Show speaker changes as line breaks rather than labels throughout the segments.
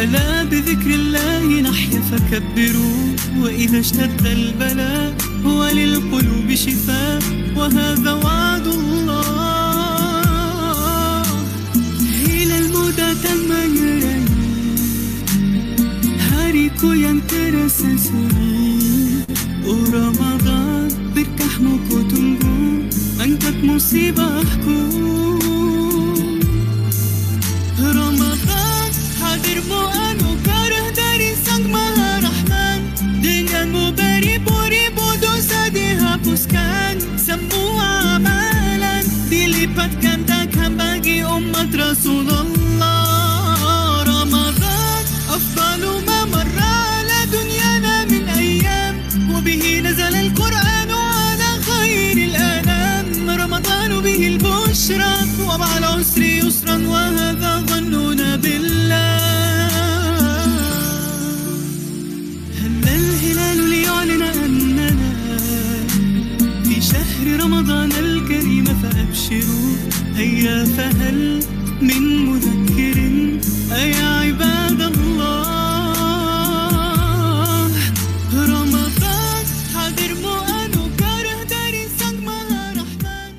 ألا بذكر الله نحيا فكبروا، وإذا اشتد البلاء هو للقلوب شفاء، وهذا وعد الله. إلى المدى تميري hariku yang terasa sunyi. Oh Ramadan, berkahmu ku tunggu, angkat musibahku. Ramadan, hadirmu anugerah dari Sang Maha Rahman. Denganmu beribu-ribu dosa dihapuskan, semua amalan dilipat gandakan bagi umat Rasulullah. Ramadan, afdalu ma marra ala dunyana min ayyam, wa bihi nazala al-Qur'an ala khairil anam. Ramadan bihi al-bushra wa ma'al usri yusran, wa hadha dhannuna billah. هل الهلال ليعلن أننا في شهر رمضان الكريم، فأبشروا هيا فهل من مذكر أيا عباد الله. رمضان حاضر مؤن كاره داري Sang Maha Rahman.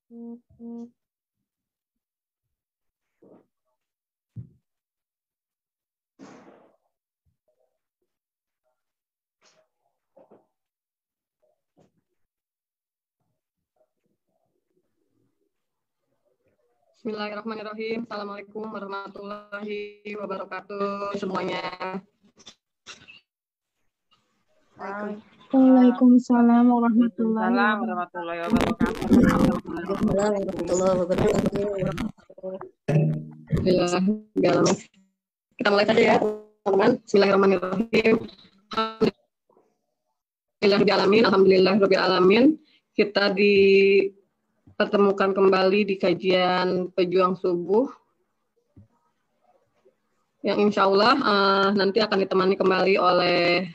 Bismillahirrahmanirrahim. Assalamualaikum warahmatullahi wabarakatuh semuanya.
Waalaikumsalam warahmatullahi
warahmatullahi wabarakatuh.
Kita mulai saja ya, teman-teman. Bismillahirrahmanirrahim. Alhamdulillahirrahmanirrahim. Kita dipertemukan kembali di kajian Pejuang Subuh yang insya Allah nanti akan ditemani kembali oleh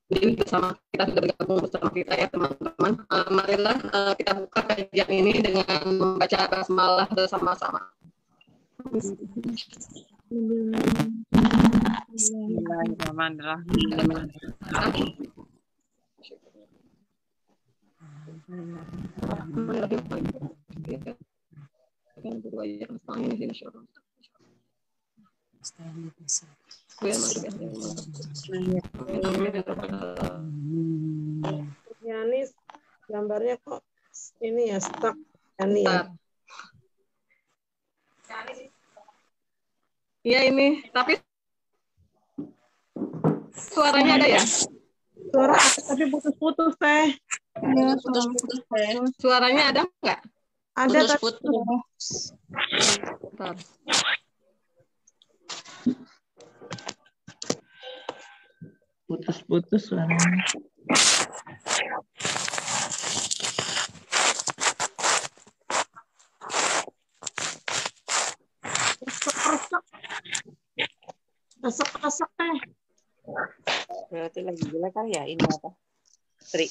bersama kita, sudah bergabung bersama kita ya teman-teman. Marilah kita buka kajian ini dengan membaca basmalah bersama-sama.
Bismillahirrahmanirrahim.
Yani gambarnya kok ini ya stuck Yani ya.
Iya ini, tapi suaranya ada ya?
Suara tapi putus-putus teh.
Ya, putus-putus teh.
Suaranya ada nggak?
Ada
Putus-putus.
Bentar.
Putus-putus suaranya.
resek teh.
Berarti lagi gila kali ya ini apa? Tri.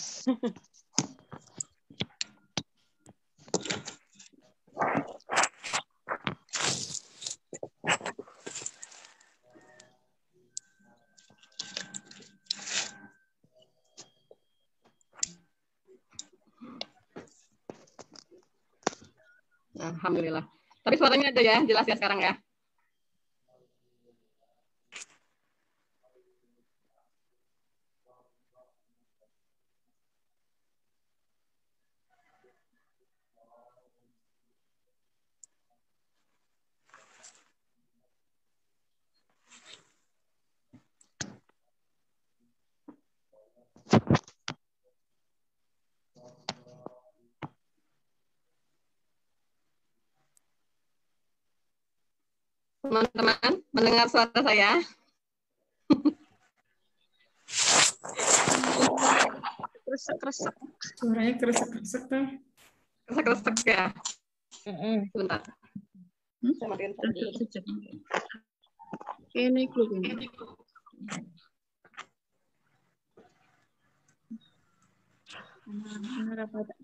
Alhamdulillah. Tapi suaranya ada ya, jelas ya sekarang ya. Teman-teman, mendengar suara saya?
Kresek-kresek. Suaranya kresek-kresek teh.
Kresek-kresek ya? Sebentar. Saya matiin
Ini klub ini.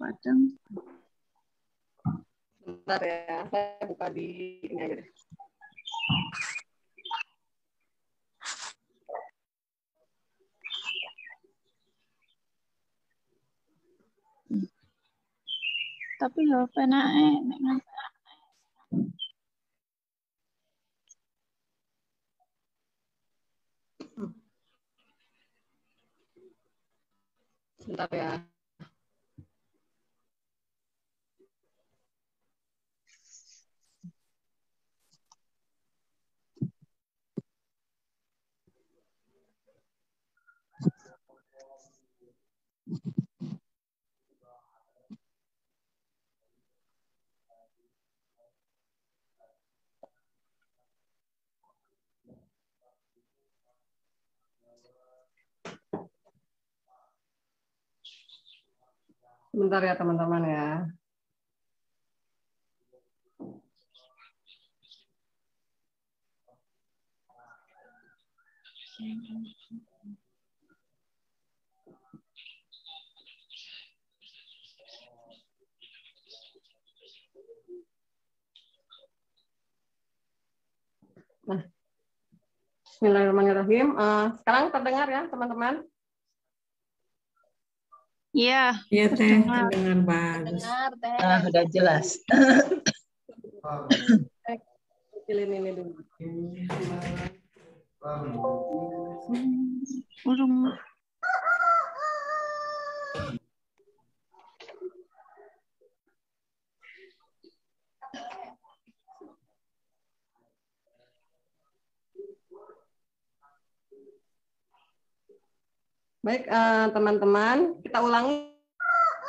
Padang.
Sebentar ya, saya buka di ini aja deh.
Tapi ya penake nek
Sebentar ya. Sebentar ya teman-teman ya. Nah, Bismillahirrahmanirrahim. Sekarang terdengar ya teman-teman?
Iya,
Iya Teh,
terdengar.
terdengar bagus.
Dengar, Teh.
Nah, udah jelas.
Kecilin ini dulu.
Urung.
Baik, teman-teman, kita ulangi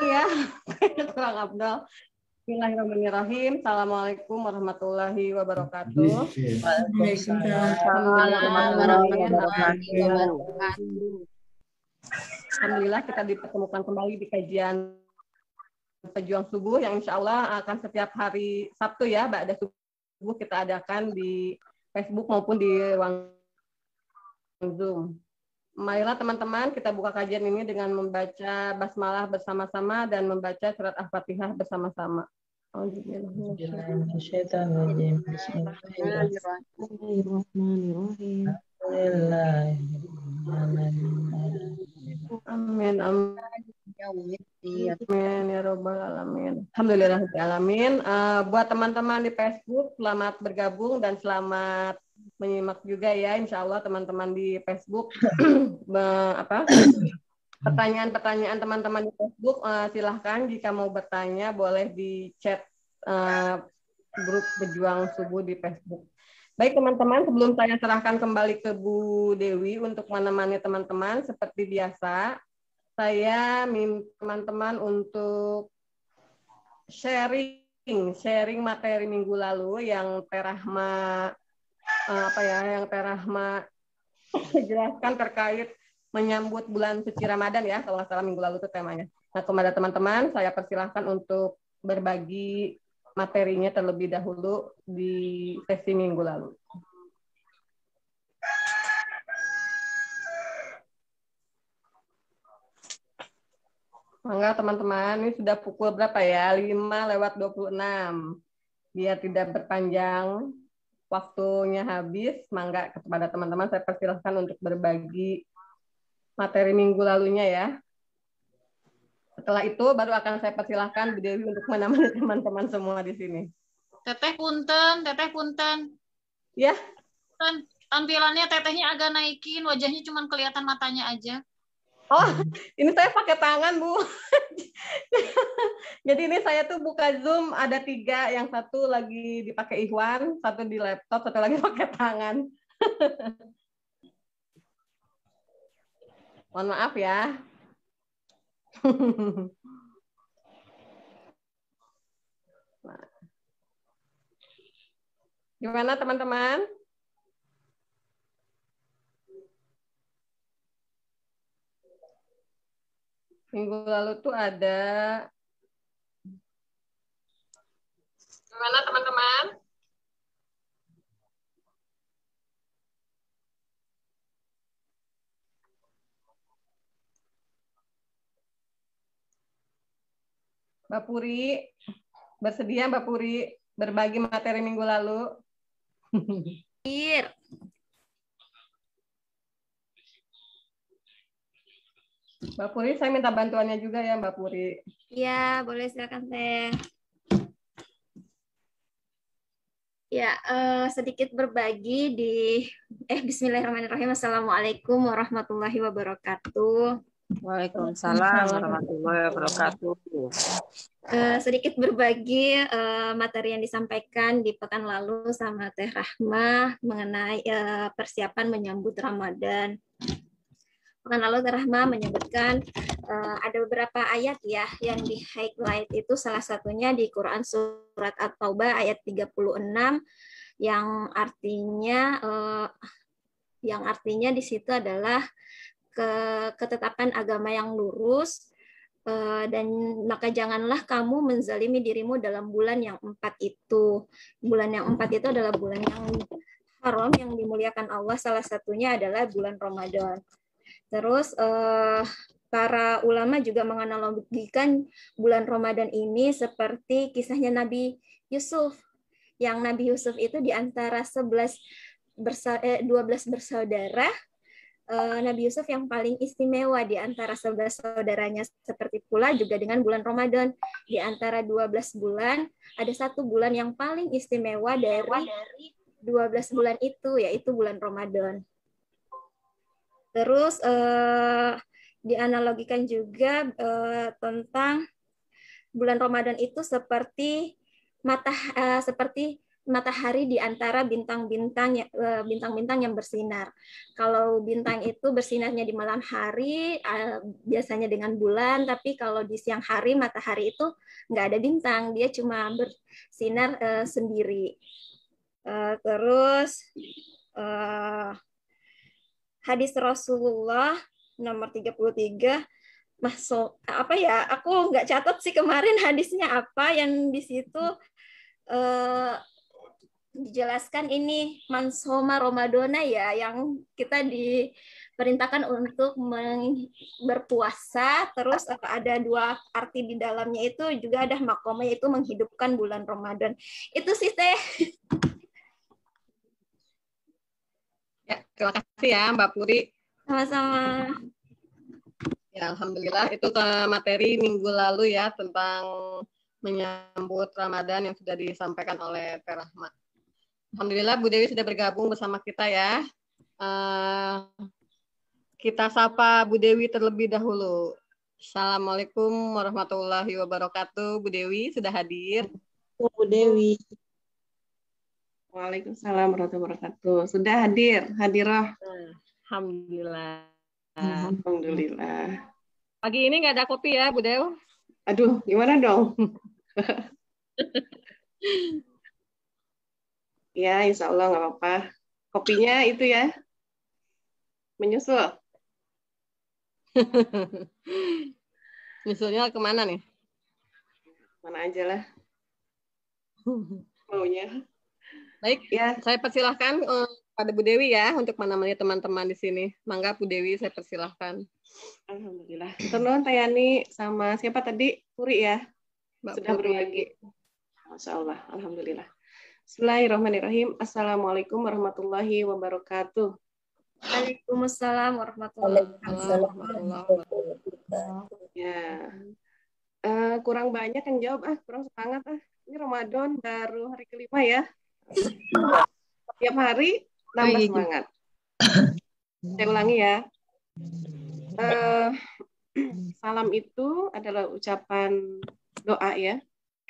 ya. Kurang Abdul. Bismillahirrahmanirrahim. Assalamualaikum warahmatullahi wabarakatuh.
Waalaikumsalam
warahmatullahi
wabarakatuh.
Alhamdulillah kita dipertemukan kembali di kajian Pejuang Subuh yang insya Allah akan setiap hari Sabtu ya, ba'da subuh kita adakan di Facebook maupun di ruang Zoom. Marilah teman-teman kita buka kajian ini dengan membaca basmalah bersama-sama dan membaca surat Al-Fatihah bersama-sama.
Bismillahirrahmanirrahim.
Bismillahirrahmanirrahim.
Amin, amin. Amin ya robbal alamin. Alhamdulillahirrahmanirrahim. Buat teman-teman di Facebook, selamat bergabung dan selamat menyimak juga ya, insya Allah teman-teman di Facebook. Pertanyaan-pertanyaan teman-teman di Facebook, silahkan jika mau bertanya boleh di chat grup Pejuang Subuh di Facebook. Baik teman-teman, sebelum saya serahkan kembali ke Bu Dewi untuk menemani teman-teman, seperti biasa, saya minta teman-teman untuk sharing materi minggu lalu yang Terahma jelaskan terkait menyambut bulan suci Ramadan ya, kalau nggak salah minggu lalu itu temanya. Nah, kepada teman-teman saya persilahkan untuk berbagi materinya terlebih dahulu di sesi minggu lalu. Mangga teman-teman, ini sudah pukul berapa ya? 5:26. Biar tidak berpanjang waktunya habis, mangga kepada teman-teman saya persilahkan untuk berbagi materi minggu lalunya ya. Setelah itu baru akan saya persilahkan Bu Dewi untuk menemani teman-teman semua di sini.
Teteh punten.
Ya.
Tampilannya tetehnya agak naikin, wajahnya cuma kelihatan matanya aja.
Oh, ini saya pakai tangan, Bu. Jadi ini saya tuh buka Zoom, ada 3, yang satu lagi dipakai Ikhwan, satu di laptop, satu lagi pakai tangan. Mohon maaf ya. Gimana teman-teman? Minggu lalu tuh ada. Gimana teman-teman? Mbak Puri, bersedia Mbak Puri berbagi materi minggu lalu? Mbak Puri, saya minta bantuannya juga ya Mbak Puri.
Iya, boleh silakan Teh. Ya, sedikit berbagi di Bismillahirrahmanirrahim. Assalamualaikum warahmatullahi wabarakatuh.
Waalaikumsalam warahmatullahi wabarakatuh.
Sedikit berbagi materi yang disampaikan di pekan lalu sama Teh Rahmah mengenai persiapan menyambut Ramadan. Pekan lalu Teh Rahmah menyebutkan ada beberapa ayat ya yang di highlight, itu salah satunya di Quran surat At-Taubah ayat 36 yang artinya di situ adalah ketetapan agama yang lurus, dan maka janganlah kamu menzalimi dirimu dalam bulan yang 4 itu. Bulan yang 4 itu adalah bulan yang haram yang dimuliakan Allah, salah satunya adalah bulan Ramadan. Terus para ulama juga menganalogikan bulan Ramadan ini seperti kisahnya Nabi Yusuf, yang Nabi Yusuf itu di antara 12 bersaudara, Nabi Yusuf yang paling istimewa di antara saudara-saudaranya. Seperti pula juga dengan bulan Ramadan. Di antara 12 bulan, ada satu bulan yang paling istimewa dari 12 bulan itu, yaitu bulan Ramadan. Terus dianalogikan juga tentang bulan Ramadan itu seperti matahari di antara bintang-bintang yang bersinar. Kalau bintang itu bersinarnya di malam hari, biasanya dengan bulan, tapi kalau di siang hari matahari itu nggak ada bintang, dia cuma bersinar sendiri. Terus hadis Rasulullah nomor 33, apa ya? Aku nggak catat sih kemarin hadisnya apa yang di situ. Dijelaskan ini mansoma Ramadana ya, yang kita diperintahkan untuk berpuasa. Terus ada dua arti di dalamnya, itu juga ada makomnya, itu menghidupkan bulan Ramadan. Itu sih Teh.
Ya, terima kasih ya Mbak Puri.
Sama-sama.
Ya, alhamdulillah itu materi minggu lalu ya tentang menyambut Ramadan yang sudah disampaikan oleh Teh Rahma. Alhamdulillah Bu Dewi sudah bergabung bersama kita ya. Kita sapa Bu Dewi terlebih dahulu. Assalamualaikum warahmatullahi wabarakatuh. Bu Dewi sudah hadir.
Bu Dewi.
Waalaikumsalam warahmatullahi wabarakatuh. Sudah hadir, hadirah.
Alhamdulillah.
Alhamdulillah.
Pagi ini nggak ada kopi ya Bu Dewi?
Aduh, gimana dong? Ya, insya Allah nggak apa-apa. Kopinya itu ya, menyusul.
Nyusulnya kemana nih?
Mana aja lah. Maunya.
Baik, ya, saya persilahkan pada Bu Dewi ya untuk menemani teman-teman di sini. Mangga Bu Dewi, saya persilahkan.
Alhamdulillah. Terus Tayani sama siapa tadi? Puri ya?
Mbak
Sudah
Puri.
berbagi. Masya Allah, alhamdulillah. Bismillahirrahmanirrahim. Assalamualaikum warahmatullahi wabarakatuh.
Waalaikumsalam warahmatullahi wabarakatuh.
Ya, kurang banyak yang jawab, kurang semangat. Ini Ramadan baru hari kelima ya. Tiap hari nambah semangat. Saya ulangi ya. Salam itu adalah ucapan doa ya,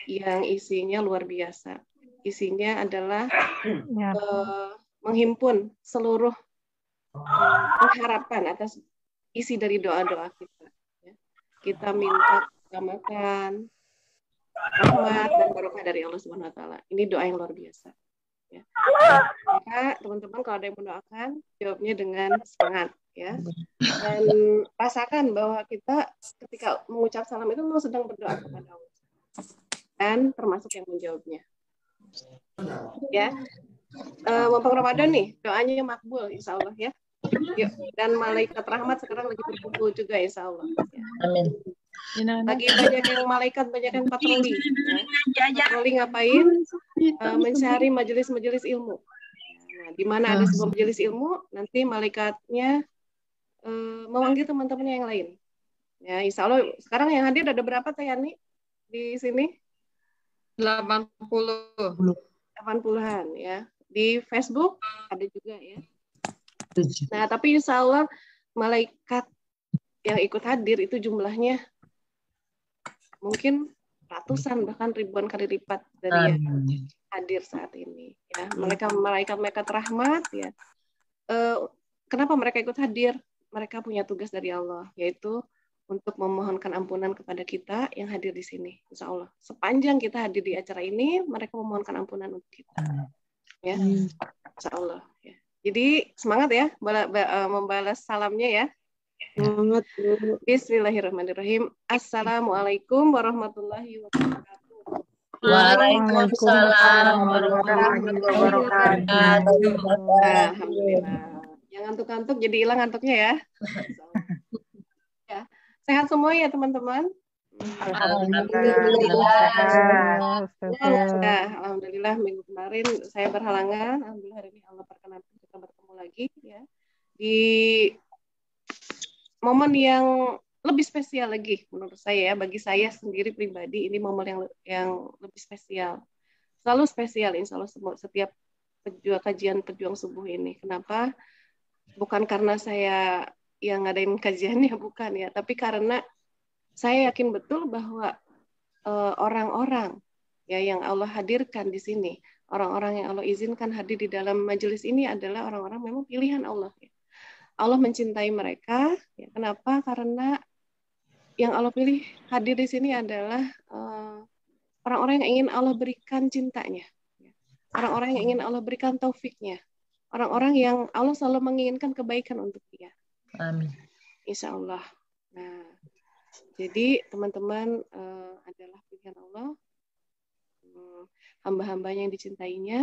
yang isinya luar biasa. Isinya adalah menghimpun seluruh harapan atas isi dari doa-doa kita. Ya. Kita minta keselamatan, rahmat dan barokah dari Allah Subhanahu Wa Taala. Ini doa yang luar biasa. Ya. Maka teman-teman kalau ada yang mendoakan, jawabnya dengan semangat. Ya. Dan rasakan bahwa kita ketika mengucap salam itu memang sedang berdoa kepada Allah. Dan termasuk yang menjawabnya. Ya, mumpung Ramadan nih, doanya makbul insya Allah ya. Yuk, dan malaikat rahmat sekarang lagi berkumpul juga insya Allah. Ya.
Amin.
Lagi banyak yang malaikat, banyak yang patroli. Ya. Patroli ngapain? Mencari majelis-majelis ilmu. Nah, di mana ada sebuah majelis ilmu, nanti malaikatnya memanggil teman-temannya yang lain. Ya, insya Allah sekarang yang hadir ada berapa Tayani di sini? 80-an ya. Di Facebook ada juga ya. Nah, tapi insya Allah malaikat yang ikut hadir itu jumlahnya mungkin ratusan bahkan ribuan kali lipat dari yang hadir saat ini. Ya, malaikat rahmat ya. Kenapa mereka ikut hadir? Mereka punya tugas dari Allah, yaitu untuk memohonkan ampunan kepada kita yang hadir di sini, insya Allah. Sepanjang kita hadir di acara ini, mereka memohonkan ampunan untuk kita, ya, insya Allah. Ya. Jadi semangat ya, membalas salamnya ya.
Semangat.
Bismillahirrahmanirrahim. Assalamualaikum warahmatullahi wabarakatuh.
Waalaikumsalam warahmatullahi wabarakatuh.
Alhamdulillah. Yang ngantuk-ngantuk jadi hilang ngantuknya ya. Ya. Sehat semua ya teman-teman. Alhamdulillah minggu kemarin saya berhalangan. Alhamdulillah hari ini Allah perkenankan kita bertemu lagi ya di momen yang lebih spesial lagi menurut saya, bagi saya sendiri pribadi ini momen yang lebih spesial, selalu spesial insya Allah setiap kajian pejuang subuh ini. Kenapa? Bukan karena saya yang ngadain kajiannya, bukan ya, tapi karena saya yakin betul bahwa orang-orang ya yang Allah hadirkan di sini, orang-orang yang Allah izinkan hadir di dalam majelis ini adalah orang-orang memang pilihan Allah. Ya. Allah mencintai mereka. Ya. Kenapa? Karena yang Allah pilih hadir di sini adalah orang-orang yang ingin Allah berikan cintanya, ya. Orang-orang yang ingin Allah berikan taufiknya, orang-orang yang Allah selalu menginginkan kebaikan untuk dia.
Amin.
Insya Allah. Nah, jadi teman-teman adalah pilihan Allah, hamba-hambanya yang dicintainya,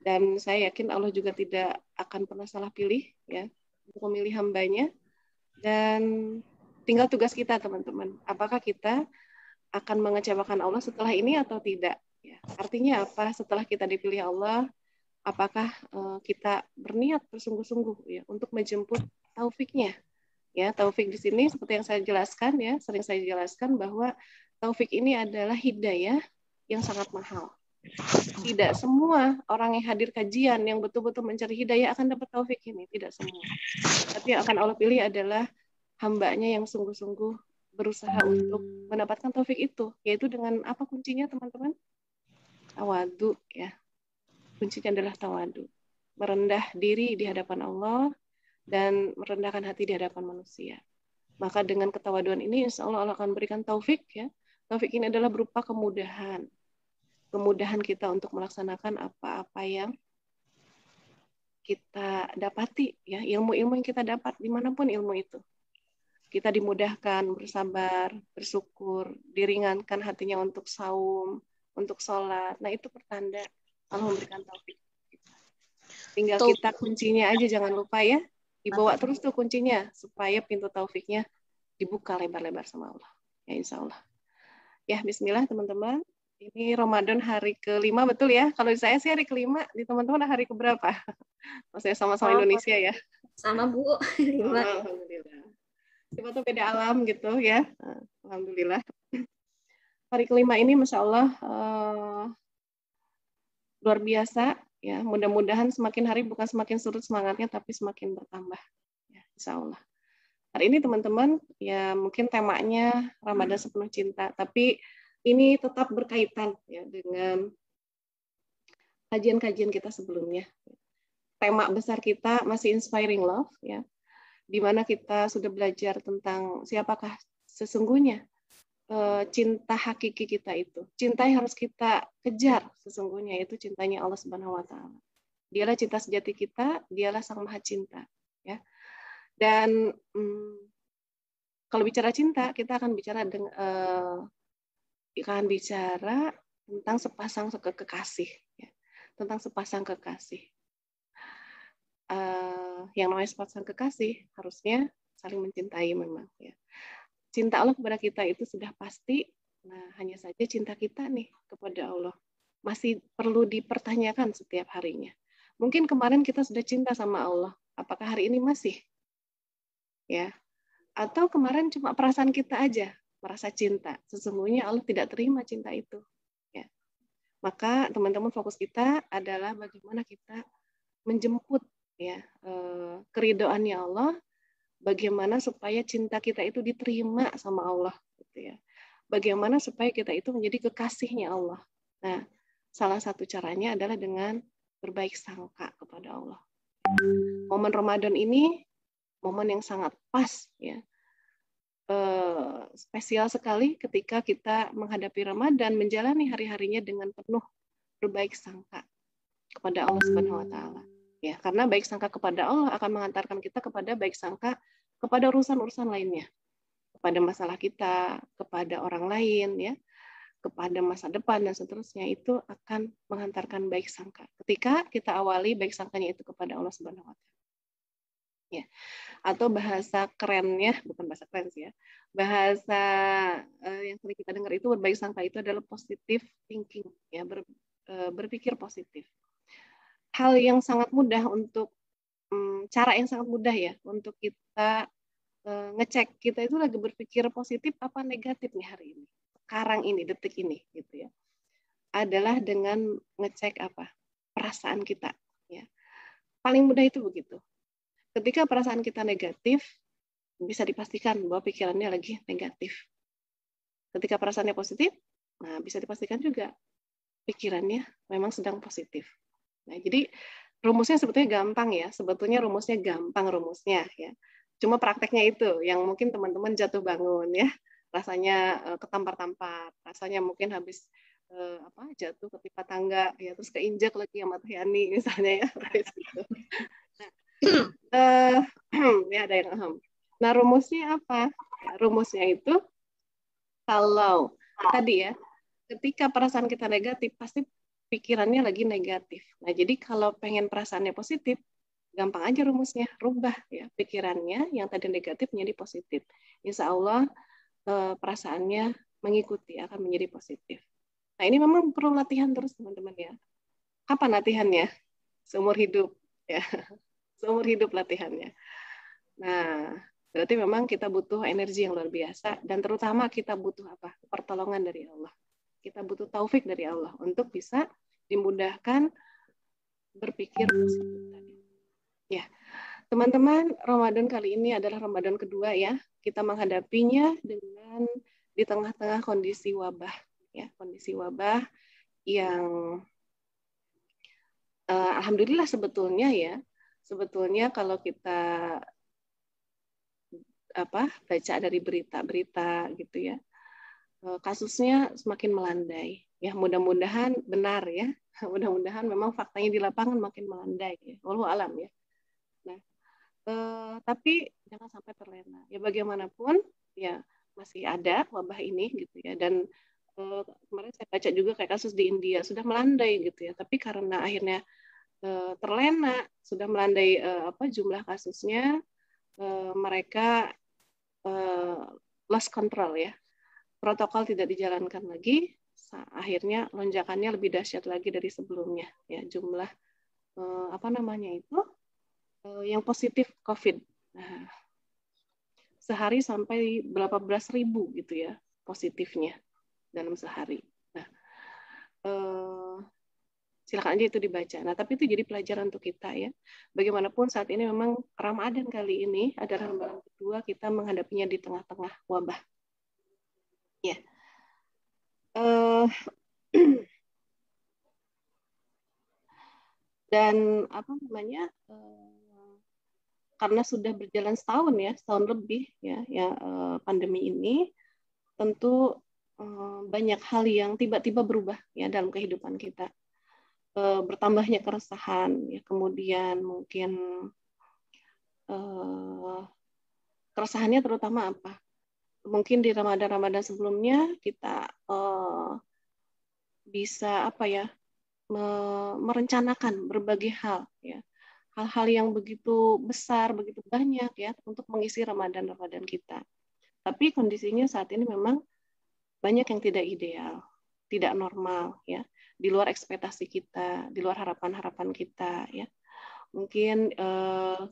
dan saya yakin Allah juga tidak akan pernah salah pilih ya untuk memilih hambanya. Dan tinggal tugas kita teman-teman, apakah kita akan mengecewakan Allah setelah ini atau tidak? Ya. Artinya apa? Setelah kita dipilih Allah, apakah kita berniat bersungguh-sungguh ya untuk menjemput taufiknya? Ya, taufik di sini seperti yang saya jelaskan ya, sering saya jelaskan bahwa taufik ini adalah hidayah yang sangat mahal. Tidak semua orang yang hadir kajian yang betul-betul mencari hidayah akan dapat taufik ini, tidak semua. Tapi yang akan Allah pilih adalah hambanya yang sungguh-sungguh berusaha untuk mendapatkan taufik itu, yaitu dengan apa kuncinya teman-teman? Tawadu ya. Kuncinya adalah tawadu. Merendah diri di hadapan Allah dan merendahkan hati di hadapan manusia. Maka dengan ketawaduan ini insya Allah Allah akan berikan taufik ya. Taufik ini adalah berupa kemudahan. Kemudahan kita untuk melaksanakan apa-apa yang kita dapati ya, ilmu-ilmu yang kita dapat dimanapun ilmu itu. Kita dimudahkan, bersabar, bersyukur, diringankan hatinya untuk saum, untuk sholat. Nah itu pertanda Allah memberikan taufik. Tinggal kita kuncinya aja, jangan lupa ya. Dibawa terus tuh kuncinya, supaya pintu taufiknya dibuka lebar-lebar sama Allah. Ya insya Allah. Ya bismillah teman-teman. Ini Ramadan hari ke-5 betul ya? Kalau di saya sih hari ke-5, di teman-teman hari ke-berapa? Maksudnya sama-sama Indonesia ya?
Sama Bu. 5.
Alhamdulillah. Cuma tuh beda alam gitu ya. Alhamdulillah. Hari ke-5 ini Masya Allah luar biasa ya. Mudah-mudahan semakin hari bukan semakin surut semangatnya, tapi semakin bertambah. Ya, Insya Allah. Hari ini teman-teman ya mungkin temanya Ramadan sepenuh cinta, tapi ini tetap berkaitan ya dengan kajian-kajian kita sebelumnya. Tema besar kita masih inspiring love ya. Di mana kita sudah belajar tentang siapakah sesungguhnya cinta hakiki kita itu. Cinta yang harus kita kejar sesungguhnya itu cintanya Allah Subhanahu wa taala. Dialah cinta sejati kita, dialah Sang Maha Cinta, ya. Dan kalau bicara cinta, kita akan bicara tentang sepasang kekasih, ya. Tentang sepasang kekasih. Yang namanya sepasang kekasih harusnya saling mencintai memang ya. Cinta Allah kepada kita itu sudah pasti. Nah, hanya saja cinta kita nih kepada Allah masih perlu dipertanyakan setiap harinya. Mungkin kemarin kita sudah cinta sama Allah, apakah hari ini masih? Ya. Atau kemarin cuma perasaan kita aja merasa cinta. Sesungguhnya Allah tidak terima cinta itu. Ya. Maka teman-teman fokus kita adalah bagaimana kita menjemput ya keridoannya Allah, bagaimana supaya cinta kita itu diterima sama Allah gitu ya. Bagaimana supaya kita itu menjadi kekasihnya Allah. Nah, salah satu caranya adalah dengan berbaik sangka kepada Allah. Momen Ramadan ini momen yang sangat pas ya. Spesial sekali ketika kita menghadapi Ramadan, menjalani hari-harinya dengan penuh berbaik sangka kepada Allah Subhanahu wa taala. Ya, karena baik sangka kepada Allah akan mengantarkan kita kepada baik sangka kepada urusan-urusan lainnya. Kepada masalah kita, kepada orang lain, ya, kepada masa depan dan seterusnya, itu akan mengantarkan baik sangka. Ketika kita awali baik sangkanya itu kepada Allah Subhanahu wa taala. Ya. Atau bahasa kerennya, bukan bahasa keren sih ya. Bahasa yang sering kita dengar itu berbaik sangka itu adalah positive thinking, ya, berpikir positif. Hal yang sangat mudah untuk cara yang sangat mudah ya untuk kita ngecek kita itu lagi berpikir positif apa negatif nih hari ini, sekarang ini, detik ini gitu ya, adalah dengan ngecek apa perasaan kita ya. Paling mudah itu begitu. Ketika perasaan kita negatif, bisa dipastikan bahwa pikirannya lagi negatif. Ketika perasaannya positif, nah bisa dipastikan juga pikirannya memang sedang positif. Nah, jadi rumusnya sebetulnya gampang ya. Sebetulnya rumusnya gampang rumusnya ya. Cuma prakteknya itu yang mungkin teman-teman jatuh bangun ya. Rasanya ketampar-tampar, rasanya mungkin habis jatuh ketimpa tangga ya, terus keinjak lagi sama Teh Yani misalnya ya. Nah, ya ada yang Nah, rumusnya apa? Rumusnya itu kalau tadi ya, ketika perasaan kita negatif, pasti pikirannya lagi negatif. Nah, jadi kalau pengen perasaannya positif, gampang aja rumusnya, rubah ya pikirannya yang tadi negatif menjadi positif. Insya Allah perasaannya mengikuti akan menjadi positif. Nah, ini memang perlu latihan terus teman-teman ya. Kapan latihannya? Seumur hidup ya. Seumur hidup latihannya. Nah, berarti memang kita butuh energi yang luar biasa dan terutama kita butuh apa? Pertolongan dari Allah. Kita butuh taufik dari Allah untuk bisa dimudahkan berpikir positif tadi. Ya, teman-teman, Ramadan kali ini adalah Ramadan kedua ya. Kita menghadapinya dengan di tengah-tengah kondisi wabah ya, kondisi wabah yang alhamdulillah sebetulnya ya. Sebetulnya kalau kita baca dari berita-berita gitu ya, kasusnya semakin melandai ya, mudah-mudahan benar ya, mudah-mudahan memang faktanya di lapangan makin melandai ya, wallahu alam ya. Nah, tapi jangan sampai terlena ya, bagaimanapun ya masih ada wabah ini gitu ya, dan kemarin saya baca juga kayak kasus di India sudah melandai gitu ya, tapi karena akhirnya terlena, sudah melandai jumlah kasusnya, mereka lost control ya, protokol tidak dijalankan lagi, akhirnya lonjakannya lebih dahsyat lagi dari sebelumnya ya, jumlah yang positif COVID. Nah, sehari sampai berapa belas ribu gitu ya positifnya dalam sehari. Nah, silakan aja itu dibaca. Nah, tapi itu jadi pelajaran untuk kita ya. Bagaimanapun saat ini memang Ramadan kali ini adalah Ramadan kedua kita menghadapinya di tengah-tengah wabah. Ya. Dan karena sudah berjalan setahun lebih ya pandemi ini, tentu banyak hal yang tiba-tiba berubah ya dalam kehidupan kita. Bertambahnya keresahan ya, kemudian mungkin keresahannya terutama apa? Mungkin di Ramadan sebelumnya kita bisa merencanakan berbagai hal ya, hal-hal yang begitu besar, begitu banyak ya untuk mengisi Ramadan kita. Tapi kondisinya saat ini memang banyak yang tidak ideal, tidak normal ya, di luar ekspektasi kita, di luar harapan-harapan kita ya. Mungkin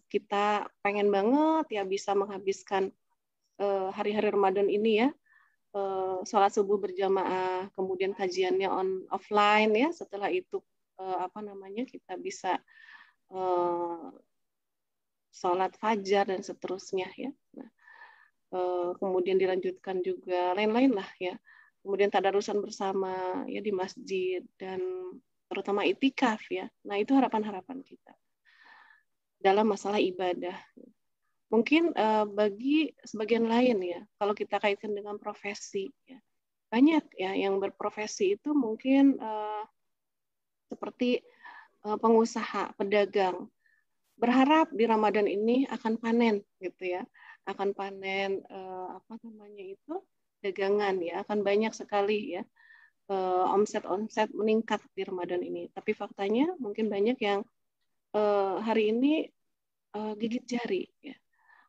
kita pengen banget ya bisa menghabiskan hari-hari Ramadan ini ya, sholat subuh berjamaah, kemudian kajiannya offline ya, setelah itu kita bisa sholat fajar dan seterusnya ya. Nah, kemudian dilanjutkan juga lain-lain lah ya. Kemudian tadarusan bersama ya di masjid dan terutama itikaf ya. Nah, itu harapan-harapan kita dalam masalah ibadah. Mungkin bagi sebagian lain ya, kalau kita kaitkan dengan profesi ya, banyak ya yang berprofesi itu mungkin seperti pengusaha, pedagang, berharap di Ramadan ini akan panen gitu ya, akan panen dagangan ya, akan banyak sekali ya omset meningkat di Ramadan ini. Tapi faktanya mungkin banyak yang hari ini gigit jari ya,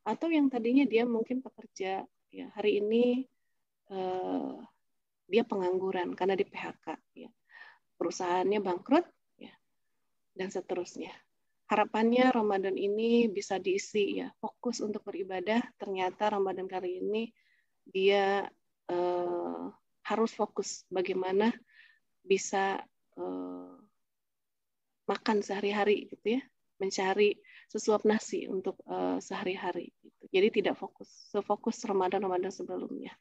atau yang tadinya dia mungkin pekerja ya, hari ini dia pengangguran karena di PHK ya, perusahaannya bangkrut ya, dan seterusnya. harapannya Ramadan ini bisa diisi ya, fokus untuk beribadah. Ternyata Ramadan kali ini dia harus fokus bagaimana bisa makan sehari-hari gitu ya, mencari sesuap nasi untuk sehari-hari gitu. Jadi tidak sefokus Ramadan sebelumnya.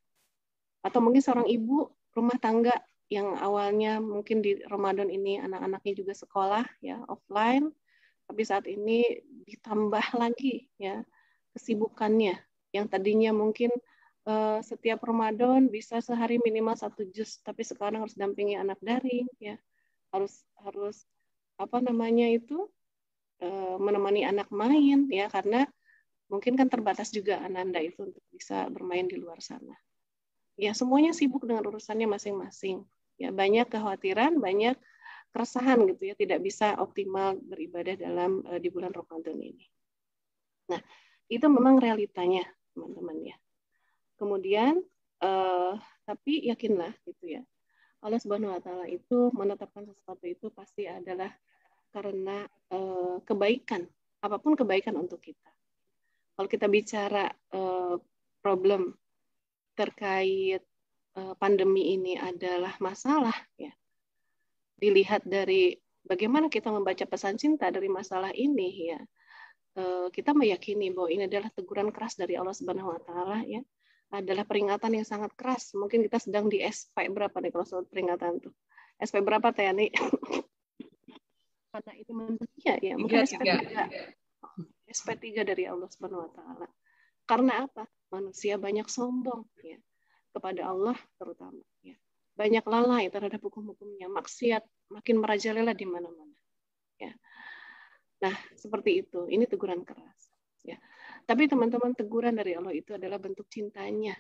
Atau mungkin seorang ibu rumah tangga yang awalnya mungkin di Ramadan ini anak-anaknya juga sekolah ya offline, tapi saat ini ditambah lagi ya kesibukannya yang tadinya mungkin setiap Ramadan bisa sehari minimal 1 juz, tapi sekarang harus dampingi anak daring ya, harus apa namanya itu menemani anak main ya, karena mungkin kan terbatas juga Ananda itu untuk bisa bermain di luar sana. Ya semuanya sibuk dengan urusannya masing-masing. Ya banyak kekhawatiran, banyak keresahan gitu ya, tidak bisa optimal beribadah dalam di bulan Ramadan ini. Nah, itu memang realitanya, teman-teman ya. Kemudian tapi yakinlah gitu ya. Allah Subhanahu wa taala itu menetapkan sesuatu itu pasti adalah karena kebaikan, apapun kebaikan untuk kita. Kalau kita bicara problem terkait pandemi ini adalah masalah ya. Dilihat dari bagaimana kita membaca pesan cinta dari masalah ini ya, kita meyakini bahwa ini adalah teguran keras dari Allah Subhanahu wa taala ya, adalah peringatan yang sangat keras. Mungkin kita sedang di SP berapa nih kalau soal peringatan tuh? SP berapa Teh Yani? Karena itu mendunia ya, mungkin SP3 dari Allah Subhanahu wa taala. Karena apa? Manusia banyak sombong ya kepada Allah terutama ya. Banyak lalai terhadap hukum-hukumnya, maksiat makin merajalela di mana-mana. Ya. Nah, seperti itu. Ini teguran keras. Ya. Tapi teman-teman, teguran dari Allah itu adalah bentuk cintanya.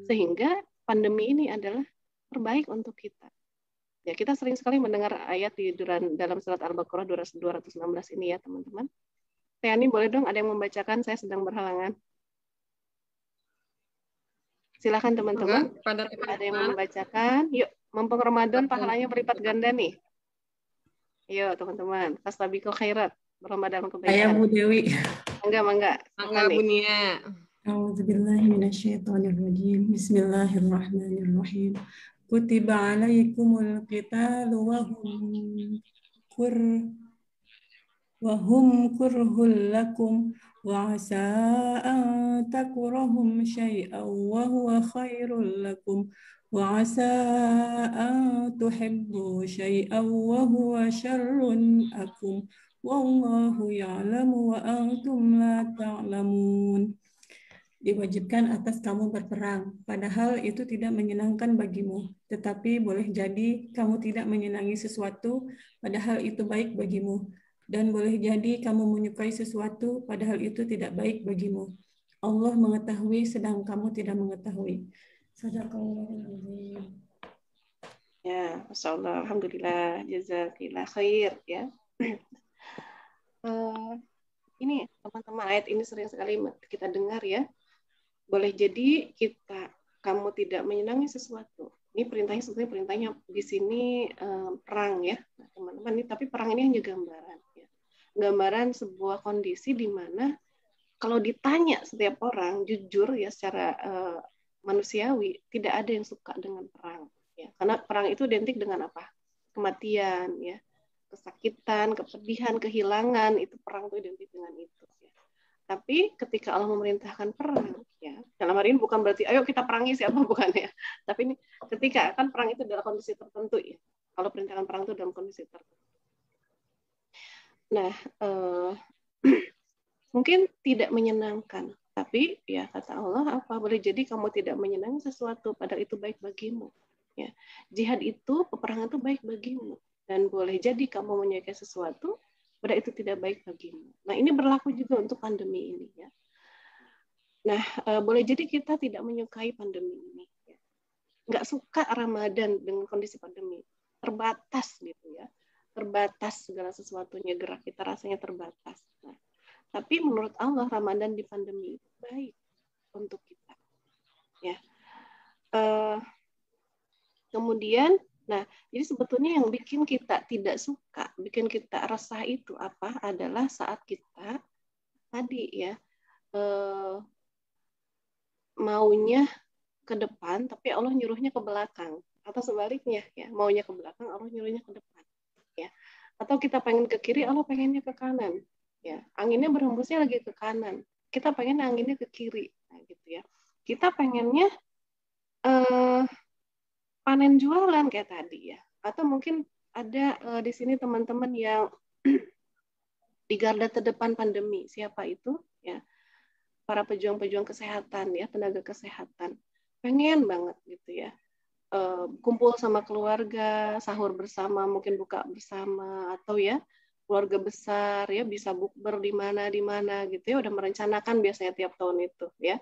Sehingga pandemi ini adalah terbaik untuk kita. Ya, kita sering sekali mendengar ayat di dalam surat Al-Baqarah 216 ini ya, teman-teman. Tayani boleh dong ada yang membacakan, saya sedang berhalangan. Silakan teman-teman. Ada yang membacakan. Yuk, mumpung Ramadan pahalanya berlipat ganda nih. Yuk teman-teman. Fastabiqul khairat. Ramadan kebaikan.
Saya Bu Dewi.
Mangga.
Mangga Bu Nia.
A'udzubillahi minasyaitonirrajim. Bismillahirrahmanirrahim. Kutiba alaikumul qitalu wa hum kurhul lakum wa asa an takurahum syai'an wa huwa khairul lakum wa asa an tuhibbu syai'an wa huwa syarrun akum wallahu ya'lamu wa antum la ta'lamun. Diwajibkan atas kamu berperang, padahal itu tidak menyenangkan bagimu. Tetapi boleh jadi kamu tidak menyenangi sesuatu, padahal itu baik bagimu. Dan boleh jadi kamu menyukai sesuatu, padahal itu tidak baik bagimu. Allah mengetahui sedang kamu tidak mengetahui. Sadaqallahul.
Ya, Masya Allah, Alhamdulillah, Jazakillah khair ya. Ini teman-teman, ayat ini sering sekali kita dengar ya. Boleh jadi kamu tidak menyenangi sesuatu. Ini perintahnya sebetulnya perintahnya di sini perang ya, nah, teman-teman. Ini tapi perang ini hanya gambaran. Ya. Gambaran sebuah kondisi di mana kalau ditanya setiap orang jujur ya secara manusiawi, tidak ada yang suka dengan perang. Ya. Karena perang itu identik dengan apa? Kematian, ya, kesakitan, kepedihan, kehilangan. Itu perang itu identik dengan itu. Ya. Tapi ketika Allah memerintahkan perang, ya, dalam hari ini bukan berarti ayo kita perangi siapa, bukan ya. Tapi ini ketika kan perang itu dalam kondisi tertentu ya. Kalau perintahkan perang itu dalam kondisi tertentu. Nah, mungkin tidak menyenangkan, tapi ya kata Allah apa boleh jadi kamu tidak menyenangi sesuatu padahal itu baik bagimu. Ya, jihad itu, peperangan itu baik bagimu, dan boleh jadi kamu menyukai sesuatu padahal itu tidak baik bagimu. Nah, ini berlaku juga untuk pandemi ini ya. Nah, boleh jadi kita tidak menyukai pandemi ini. Ya. Nggak suka Ramadan dengan kondisi pandemi. Terbatas gitu ya. Terbatas segala sesuatunya, gerak kita rasanya terbatas. Nah, tapi menurut Allah, Ramadan di pandemi itu baik untuk kita. Ya. Kemudian, Nah, jadi sebetulnya yang bikin kita tidak suka, bikin kita resah itu apa? Adalah saat kita tadi ya maunya ke depan, tapi Allah nyuruhnya ke belakang, atau sebaliknya ya, maunya ke belakang, Allah nyuruhnya ke depan, ya. Atau kita pengen ke kiri, Allah pengennya ke kanan, ya. Anginnya berhembusnya lagi ke kanan, kita pengen anginnya ke kiri, nah, gitu ya. Kita pengennya panen jualan kayak tadi ya, atau mungkin ada di sini teman-teman yang di garda terdepan pandemi, siapa itu? Ya, para pejuang-pejuang kesehatan ya, tenaga kesehatan, pengen banget gitu ya, kumpul sama keluarga, sahur bersama, mungkin buka bersama, atau ya keluarga besar ya bisa bukber di mana gitu ya, udah merencanakan biasanya tiap tahun itu ya.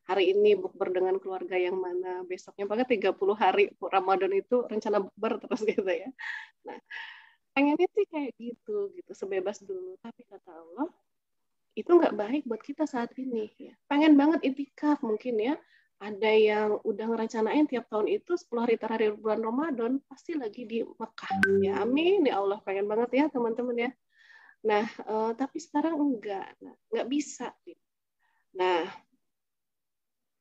Hari ini bukber dengan keluarga yang mana, besoknya bahkan 30 hari Ramadan itu rencana bukber terus gitu ya. Nah, pengennya sih kayak gitu, sebebas dulu. Tapi kata Allah, itu nggak baik buat kita saat ini. Ya. Pengen banget itikaf mungkin ya. Ada yang udah ngerencanain tiap tahun itu 10 hari terakhir bulan Ramadan pasti lagi di Mekah. Ya amin, ya Allah, pengen banget ya teman-teman ya. Nah, tapi sekarang enggak, nggak bisa. Nah,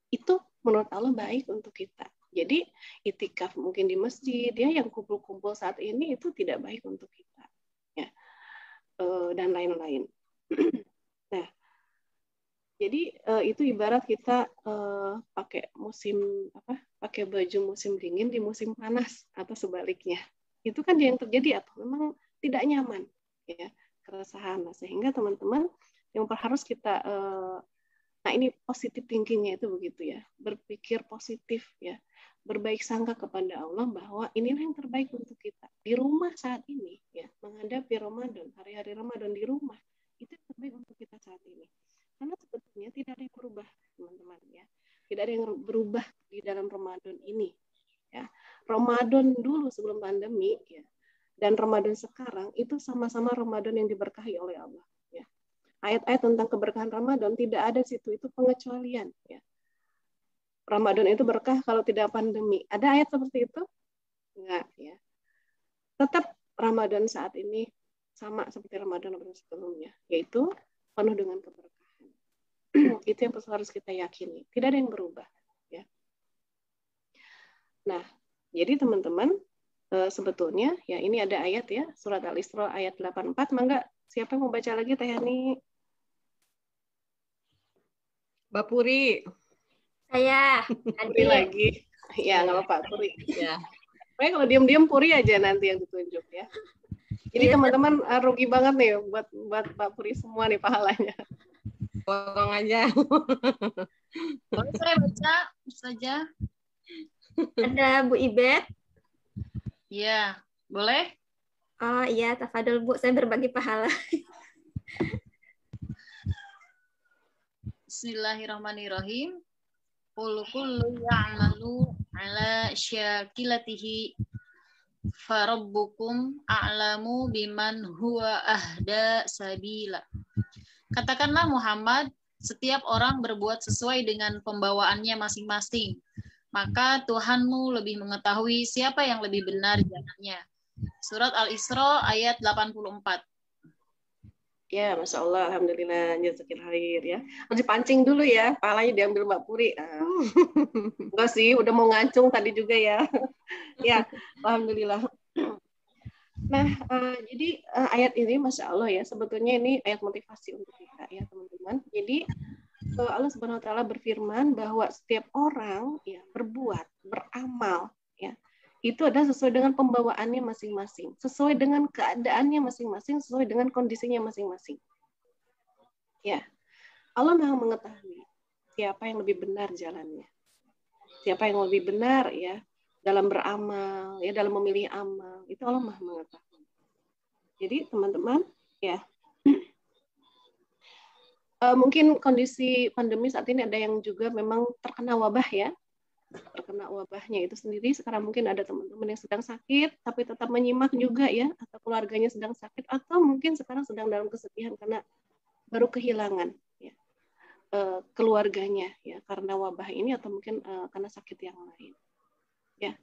itu menurut Allah baik untuk kita. Jadi itikaf mungkin di masjid ya, yang kumpul-kumpul saat ini itu tidak baik untuk kita ya, dan lain-lain. Nah, jadi itu ibarat kita pakai pakai baju musim dingin di musim panas atau sebaliknya. Itu kan yang terjadi atau memang tidak nyaman ya, keresahan. Nah, sehingga teman-teman yang harus kita nah ini positif thinkingnya itu begitu ya, berpikir positif ya, berbaik sangka kepada Allah bahwa inilah yang terbaik untuk kita di rumah saat ini ya, menghadapi Ramadan, hari-hari Ramadan di rumah itu yang terbaik untuk kita saat ini. Karena sebetulnya tidak ada yang berubah teman-teman ya, tidak ada yang berubah di dalam Ramadan ini ya. Ramadan dulu sebelum pandemi ya, dan Ramadan sekarang itu sama-sama Ramadan yang diberkahi oleh Allah. Ayat-ayat tentang keberkahan Ramadan tidak ada situ, itu pengecualian ya. Ramadan itu berkah kalau tidak pandemi. Ada ayat seperti itu? Enggak ya. Tetap Ramadan saat ini sama seperti Ramadan sebelumnya, yaitu penuh dengan keberkahan. Itu yang harus kita yakini. Tidak ada yang berubah ya. Nah, jadi teman-teman sebetulnya ya ini ada ayat ya, surat Al-Isra ayat 84. Mangga siapa yang mau baca lagi, Teh Yani?
Mbak Puri.
Saya.
Puri lagi. Ya, nggak apa-apa, Puri.
Ya.
Pokoknya kalau diam-diam Puri aja nanti yang ditunjuk ya. Jadi teman-teman rugi banget nih buat Mbak Puri semua nih pahalanya.
Potong aja.
Boleh saya baca saja?
Ada Bu Ibet.
Iya, boleh?
Oh iya, tafadhol Bu, saya berbagi pahala.
Bismillahirrahmanirrahim. Qul kullu ya'malu ala syakilatihi farabbukum a'lamu biman huwa ahda sabila. Katakanlah Muhammad, setiap orang berbuat sesuai dengan pembawaannya masing-masing. Maka Tuhanmu lebih mengetahui siapa yang lebih benar jalannya. Surat Al-Isra ayat 84.
Ya, Masya Allah, Alhamdulillah, jazakil khair ya. Harus dipancing dulu ya, pahalanya diambil Mbak Puri. Enggak sih, udah mau ngancung tadi juga ya. Ya, Alhamdulillah. Nah, jadi ayat ini Masya Allah ya, sebetulnya ini ayat motivasi untuk kita ya teman-teman. Jadi Allah Subhanahu Wa Taala berfirman bahwa setiap orang ya berbuat, beramal ya, itu adalah sesuai dengan pembawaannya masing-masing, sesuai dengan keadaannya masing-masing, sesuai dengan kondisinya masing-masing. Ya, Allah Maha mengetahui siapa yang lebih benar jalannya, siapa yang lebih benar ya dalam beramal, ya dalam memilih amal, itu Allah Maha mengetahui. Jadi teman-teman, ya mungkin kondisi pandemi saat ini ada yang juga memang terkena wabah ya, terkena wabahnya itu sendiri. Sekarang mungkin ada teman-teman yang sedang sakit tapi tetap menyimak juga ya, atau keluarganya sedang sakit, atau mungkin sekarang sedang dalam kesedihan karena baru kehilangan ya, keluarganya ya karena wabah ini, atau mungkin karena sakit yang lain ya.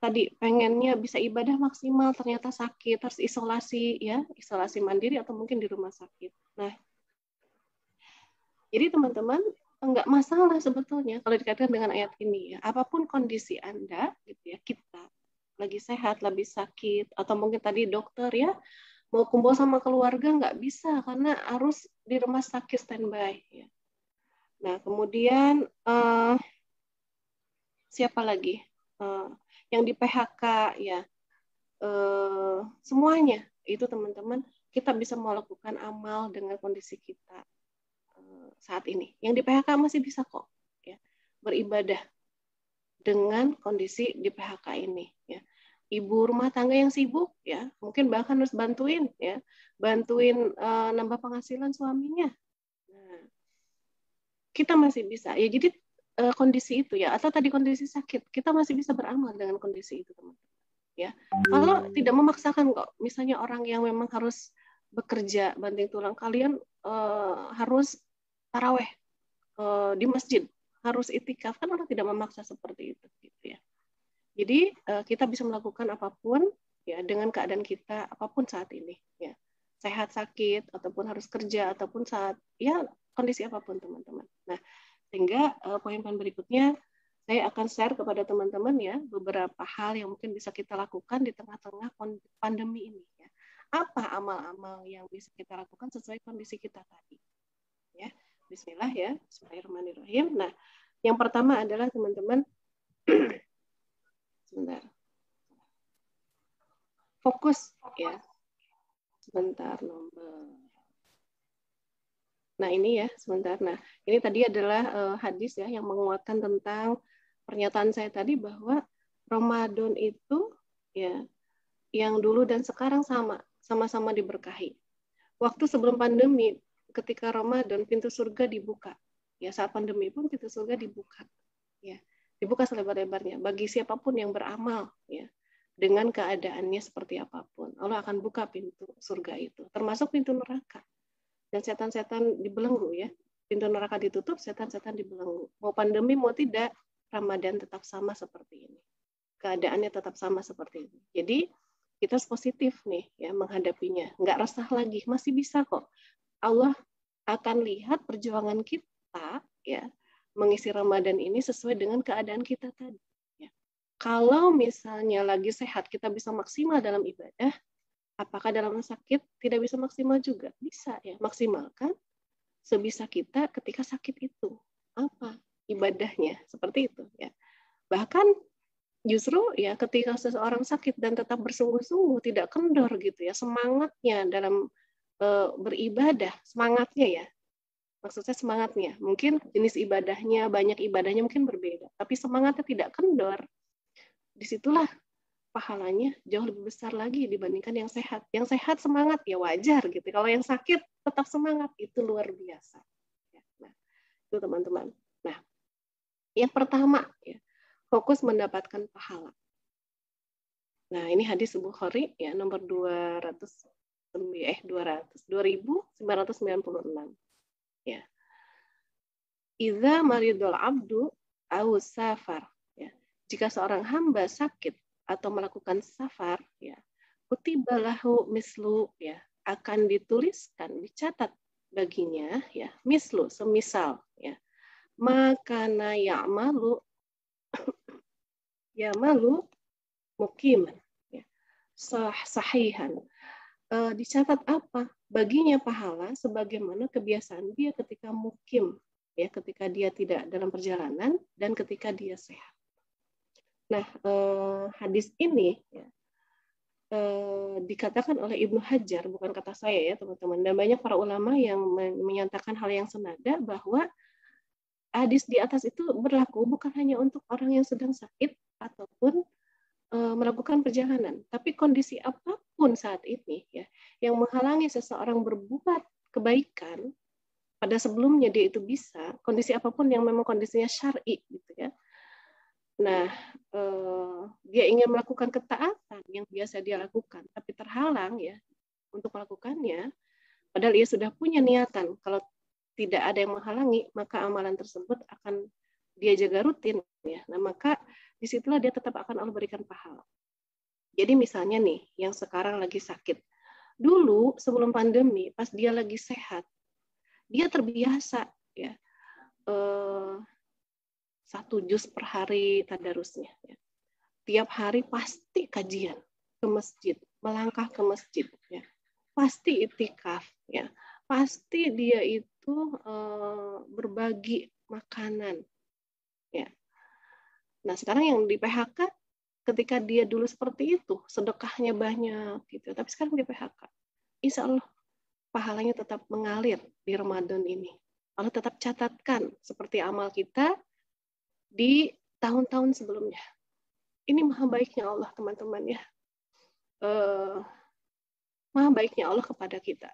tadi pengennya bisa ibadah maksimal, ternyata sakit, harus isolasi ya, isolasi mandiri atau mungkin di rumah sakit. Nah, jadi teman-teman enggak masalah sebetulnya kalau dikaitkan dengan ayat ini ya. Apapun kondisi Anda gitu ya, kita lagi sehat, lagi sakit, atau mungkin tadi dokter ya, mau kumpul sama keluarga nggak bisa karena harus di rumah sakit standby ya. Nah, kemudian siapa lagi? Yang di PHK ya. Semuanya itu teman-teman kita bisa melakukan amal dengan kondisi kita saat ini. Yang di PHK masih bisa kok ya beribadah dengan kondisi di PHK ini ya. Ibu rumah tangga yang sibuk ya mungkin bahkan harus bantuin nambah penghasilan suaminya. Nah, kita masih bisa ya. Jadi kondisi itu ya, atau tadi kondisi sakit, kita masih bisa beramal dengan kondisi itu teman-teman ya. Kalau tidak memaksakan kok, misalnya orang yang memang harus bekerja banting tulang, kalian harus taraweh di masjid, harus itikaf, kan orang tidak memaksa seperti itu gitu ya. Jadi kita bisa melakukan apapun ya dengan keadaan kita apapun saat ini ya, sehat sakit ataupun harus kerja ataupun saat ya kondisi apapun teman-teman. Nah, sehingga poin-poin berikutnya saya akan share kepada teman-teman ya beberapa hal yang mungkin bisa kita lakukan di tengah-tengah pandemi ini ya. Apa amal-amal yang bisa kita lakukan sesuai kondisi kita tadi ya. Bismillah ya, bismillahirrahmanirrahim. Nah, yang pertama adalah teman-teman sebentar. Fokus ya. Sebentar nomor. Nah, ini ya, sebentar. Nah, ini tadi adalah hadis ya yang menguatkan tentang pernyataan saya tadi bahwa Ramadan itu ya yang dulu dan sekarang sama-sama diberkahi. Waktu sebelum pandemi, ketika Ramadan pintu surga dibuka. Ya, saat pandemi pun pintu surga dibuka. Ya, dibuka selebar-lebarnya bagi siapapun yang beramal ya. Dengan keadaannya seperti apapun, Allah akan buka pintu surga itu, termasuk pintu neraka. Dan setan-setan dibelenggu ya. Pintu neraka ditutup, setan-setan dibelenggu. Mau pandemi mau tidak, Ramadan tetap sama seperti ini. Keadaannya tetap sama seperti ini. Jadi kita harus positif nih ya menghadapinya. Nggak resah lagi, masih bisa kok. Allah akan lihat perjuangan kita ya mengisi Ramadan ini sesuai dengan keadaan kita tadi. Ya. Kalau misalnya lagi sehat, kita bisa maksimal dalam ibadah. Apakah dalam sakit tidak bisa maksimal juga? Bisa ya, maksimalkan sebisa kita ketika sakit itu. Apa? Ibadahnya, seperti itu ya. Bahkan justru ya ketika seseorang sakit dan tetap bersungguh-sungguh, tidak kendor gitu ya, semangatnya dalam beribadah, semangatnya ya. Maksud saya semangatnya. Mungkin jenis ibadahnya, banyak ibadahnya mungkin berbeda, tapi semangatnya tidak kendor. Disitulah pahalanya jauh lebih besar lagi dibandingkan yang sehat. Yang sehat semangat ya wajar gitu. Kalau yang sakit tetap semangat itu luar biasa. Nah, itu teman-teman. Nah, yang pertama ya, fokus mendapatkan pahala. Nah, ini hadis Bukhari ya nomor 2996. Ya. Idza maridul abdu aw safar ya. Jika seorang hamba sakit atau melakukan safar ya kutiba lahu mislu ya akan dituliskan dicatat baginya ya mislu semisal ya makana ya'malu muqiman ya sahihan dicatat apa baginya pahala sebagaimana kebiasaan dia ketika mukim ya ketika dia tidak dalam perjalanan dan ketika dia sehat. Nah, hadis ini ya, dikatakan oleh Ibnu Hajar, bukan kata saya ya teman-teman, dan banyak para ulama yang menyatakan hal yang senada bahwa hadis di atas itu berlaku bukan hanya untuk orang yang sedang sakit ataupun melakukan perjalanan, tapi kondisi apapun saat ini ya yang menghalangi seseorang berbuat kebaikan pada sebelumnya dia itu bisa, kondisi apapun yang memang kondisinya syar'i gitu ya. Nah, dia ingin melakukan ketaatan yang biasa dia lakukan, tapi terhalang ya untuk melakukannya, padahal ia sudah punya niatan. Kalau tidak ada yang menghalangi, maka amalan tersebut akan dia jaga rutin. Ya. Nah, maka disitulah dia tetap akan Allah berikan pahala. Jadi misalnya nih, yang sekarang lagi sakit. Dulu sebelum pandemi, pas dia lagi sehat, dia terbiasa ya 1 juz per hari tadarusnya. Ya. Tiap hari pasti kajian ke masjid, melangkah ke masjid. Ya. Pasti itikaf. Ya. Pasti dia itu berbagi makanan. Ya. Nah sekarang yang di PHK, ketika dia dulu seperti itu, sedekahnya banyak gitu, tapi sekarang di PHK, insya Allah pahalanya tetap mengalir di Ramadan ini. Allah tetap catatkan seperti amal kita di tahun-tahun sebelumnya. Ini maha baiknya Allah, teman-teman ya. Maha baiknya Allah kepada kita.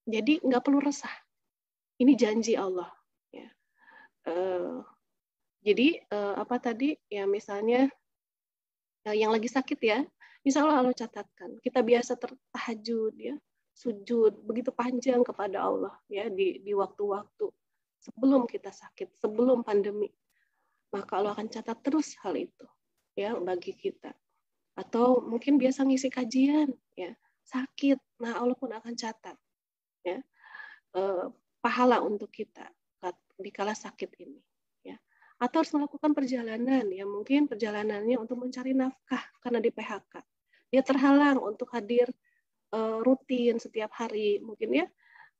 Jadi nggak perlu resah. Ini janji Allah. Ya. Jadi apa tadi ya, misalnya yang lagi sakit ya, insya Allah catatkan. Kita biasa tahajud ya, sujud begitu panjang kepada Allah ya di waktu-waktu sebelum kita sakit, sebelum pandemi. Maka Allah akan catat terus hal itu ya bagi kita. Atau mungkin biasa ngisi kajian ya, sakit, nah Allah pun akan catat ya pahala untuk kita di kala sakit ini. Atau harus melakukan perjalanan, ya mungkin perjalanannya untuk mencari nafkah karena di PHK. Dia terhalang untuk hadir rutin setiap hari, mungkin ya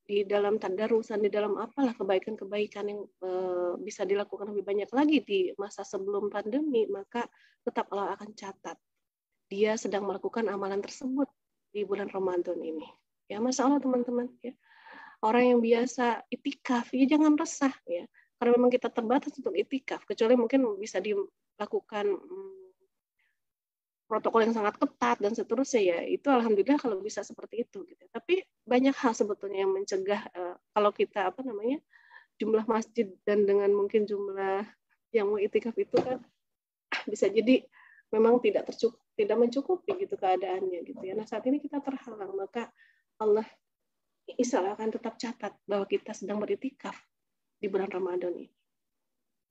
di dalam tadarusan, di dalam apalah kebaikan-kebaikan yang bisa dilakukan lebih banyak lagi di masa sebelum pandemi, maka tetap Allah akan catat. Dia sedang melakukan amalan tersebut di bulan Ramadan ini. Ya, Masya Allah teman-teman. Ya. Orang yang biasa itikaf, ya jangan resah ya. Karena memang kita terbatas untuk itikaf, kecuali mungkin bisa dilakukan protokol yang sangat ketat dan seterusnya ya. Itu alhamdulillah kalau bisa seperti itu. Gitu. Tapi banyak hal sebetulnya yang mencegah kalau kita jumlah masjid dan dengan mungkin jumlah yang mau itikaf itu kan bisa jadi memang tidak mencukupi gitu keadaannya gitu ya. Nah saat ini kita terhalang, maka Allah insya Allah akan tetap catat bahwa kita sedang beritikaf di bulan Ramadan ini.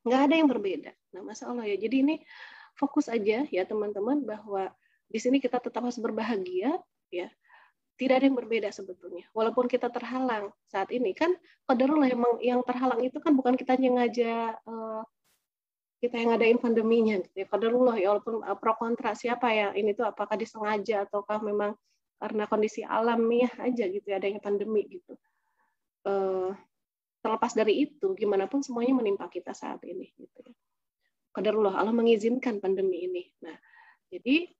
Nggak ada yang berbeda. Nah, Masya Allah ya. Jadi ini fokus aja ya teman-teman bahwa di sini kita tetap harus berbahagia ya. Tidak ada yang berbeda sebetulnya. Walaupun kita terhalang saat ini kan qadarullah yang terhalang itu kan bukan kita yang kita yang ngadain pandeminya gitu ya. Qadarullah ya, walaupun pro kontra siapa ya ini tuh apakah disengaja ataukah memang karena kondisi alamiah aja gitu ya adanya pandemi gitu. Terlepas dari itu, gimana pun semuanya menimpa kita saat ini. Gitu ya. Qadarullah, Allah mengizinkan pandemi ini. Nah, jadi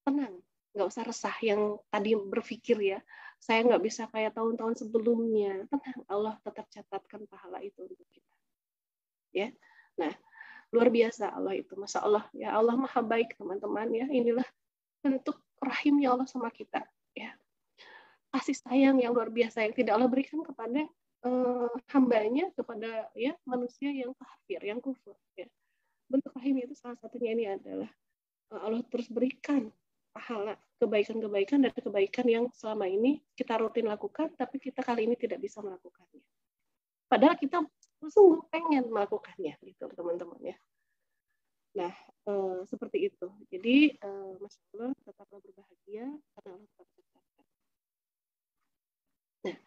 tenang, nggak usah resah yang tadi berpikir ya, saya nggak bisa kayak tahun-tahun sebelumnya. Tenang, Allah tetap catatkan pahala itu untuk kita. Ya, nah luar biasa Allah itu, Masya Allah. Ya Allah maha baik teman-teman ya. Inilah bentuk rahimnya Allah sama kita. Ya, kasih sayang yang luar biasa yang tidak Allah berikan kepada hambanya kepada ya manusia yang kafir, yang kufur ya. Bentuk rahim itu salah satunya ini adalah Allah terus berikan pahala kebaikan-kebaikan dan kebaikan yang selama ini kita rutin lakukan tapi kita kali ini tidak bisa melakukannya. Padahal kita sungguh pengen melakukannya gitu teman-teman ya. Nah, seperti itu. Jadi Masya Allah tetaplah berbahagia karena Allah tetap catatkan. Nah,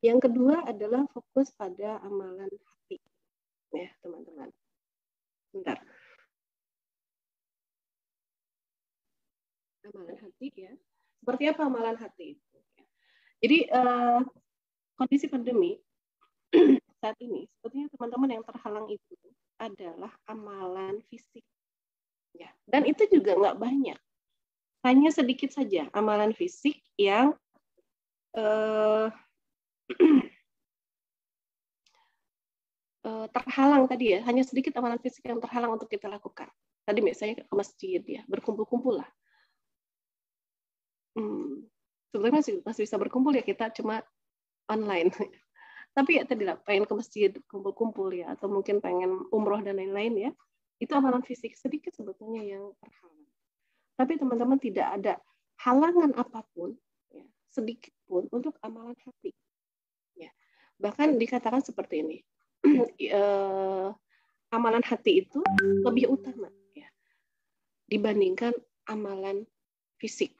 yang kedua adalah fokus pada amalan hati. Ya, teman-teman. Bentar. Amalan hati ya. Seperti apa amalan hati itu? Jadi, kondisi pandemi saat ini, sebetulnya teman-teman yang terhalang itu adalah amalan fisik. Ya. Dan itu juga nggak banyak. Hanya sedikit saja amalan fisik yang terhalang tadi ya, hanya sedikit amalan fisik yang terhalang untuk kita lakukan. Tadi misalnya ke masjid ya, berkumpul-kumpul lah. Sebenarnya masih bisa berkumpul ya, kita cuma online. Tapi ya tadi lah, pengen ke masjid, kumpul-kumpul ya, atau mungkin pengen umroh dan lain-lain ya, itu amalan fisik sedikit sebetulnya yang terhalang. Tapi teman-teman tidak ada halangan apapun, ya, sedikit pun untuk amalan hati. Ya. Bahkan dikatakan seperti ini, amalan hati itu lebih utama ya dibandingkan amalan fisik.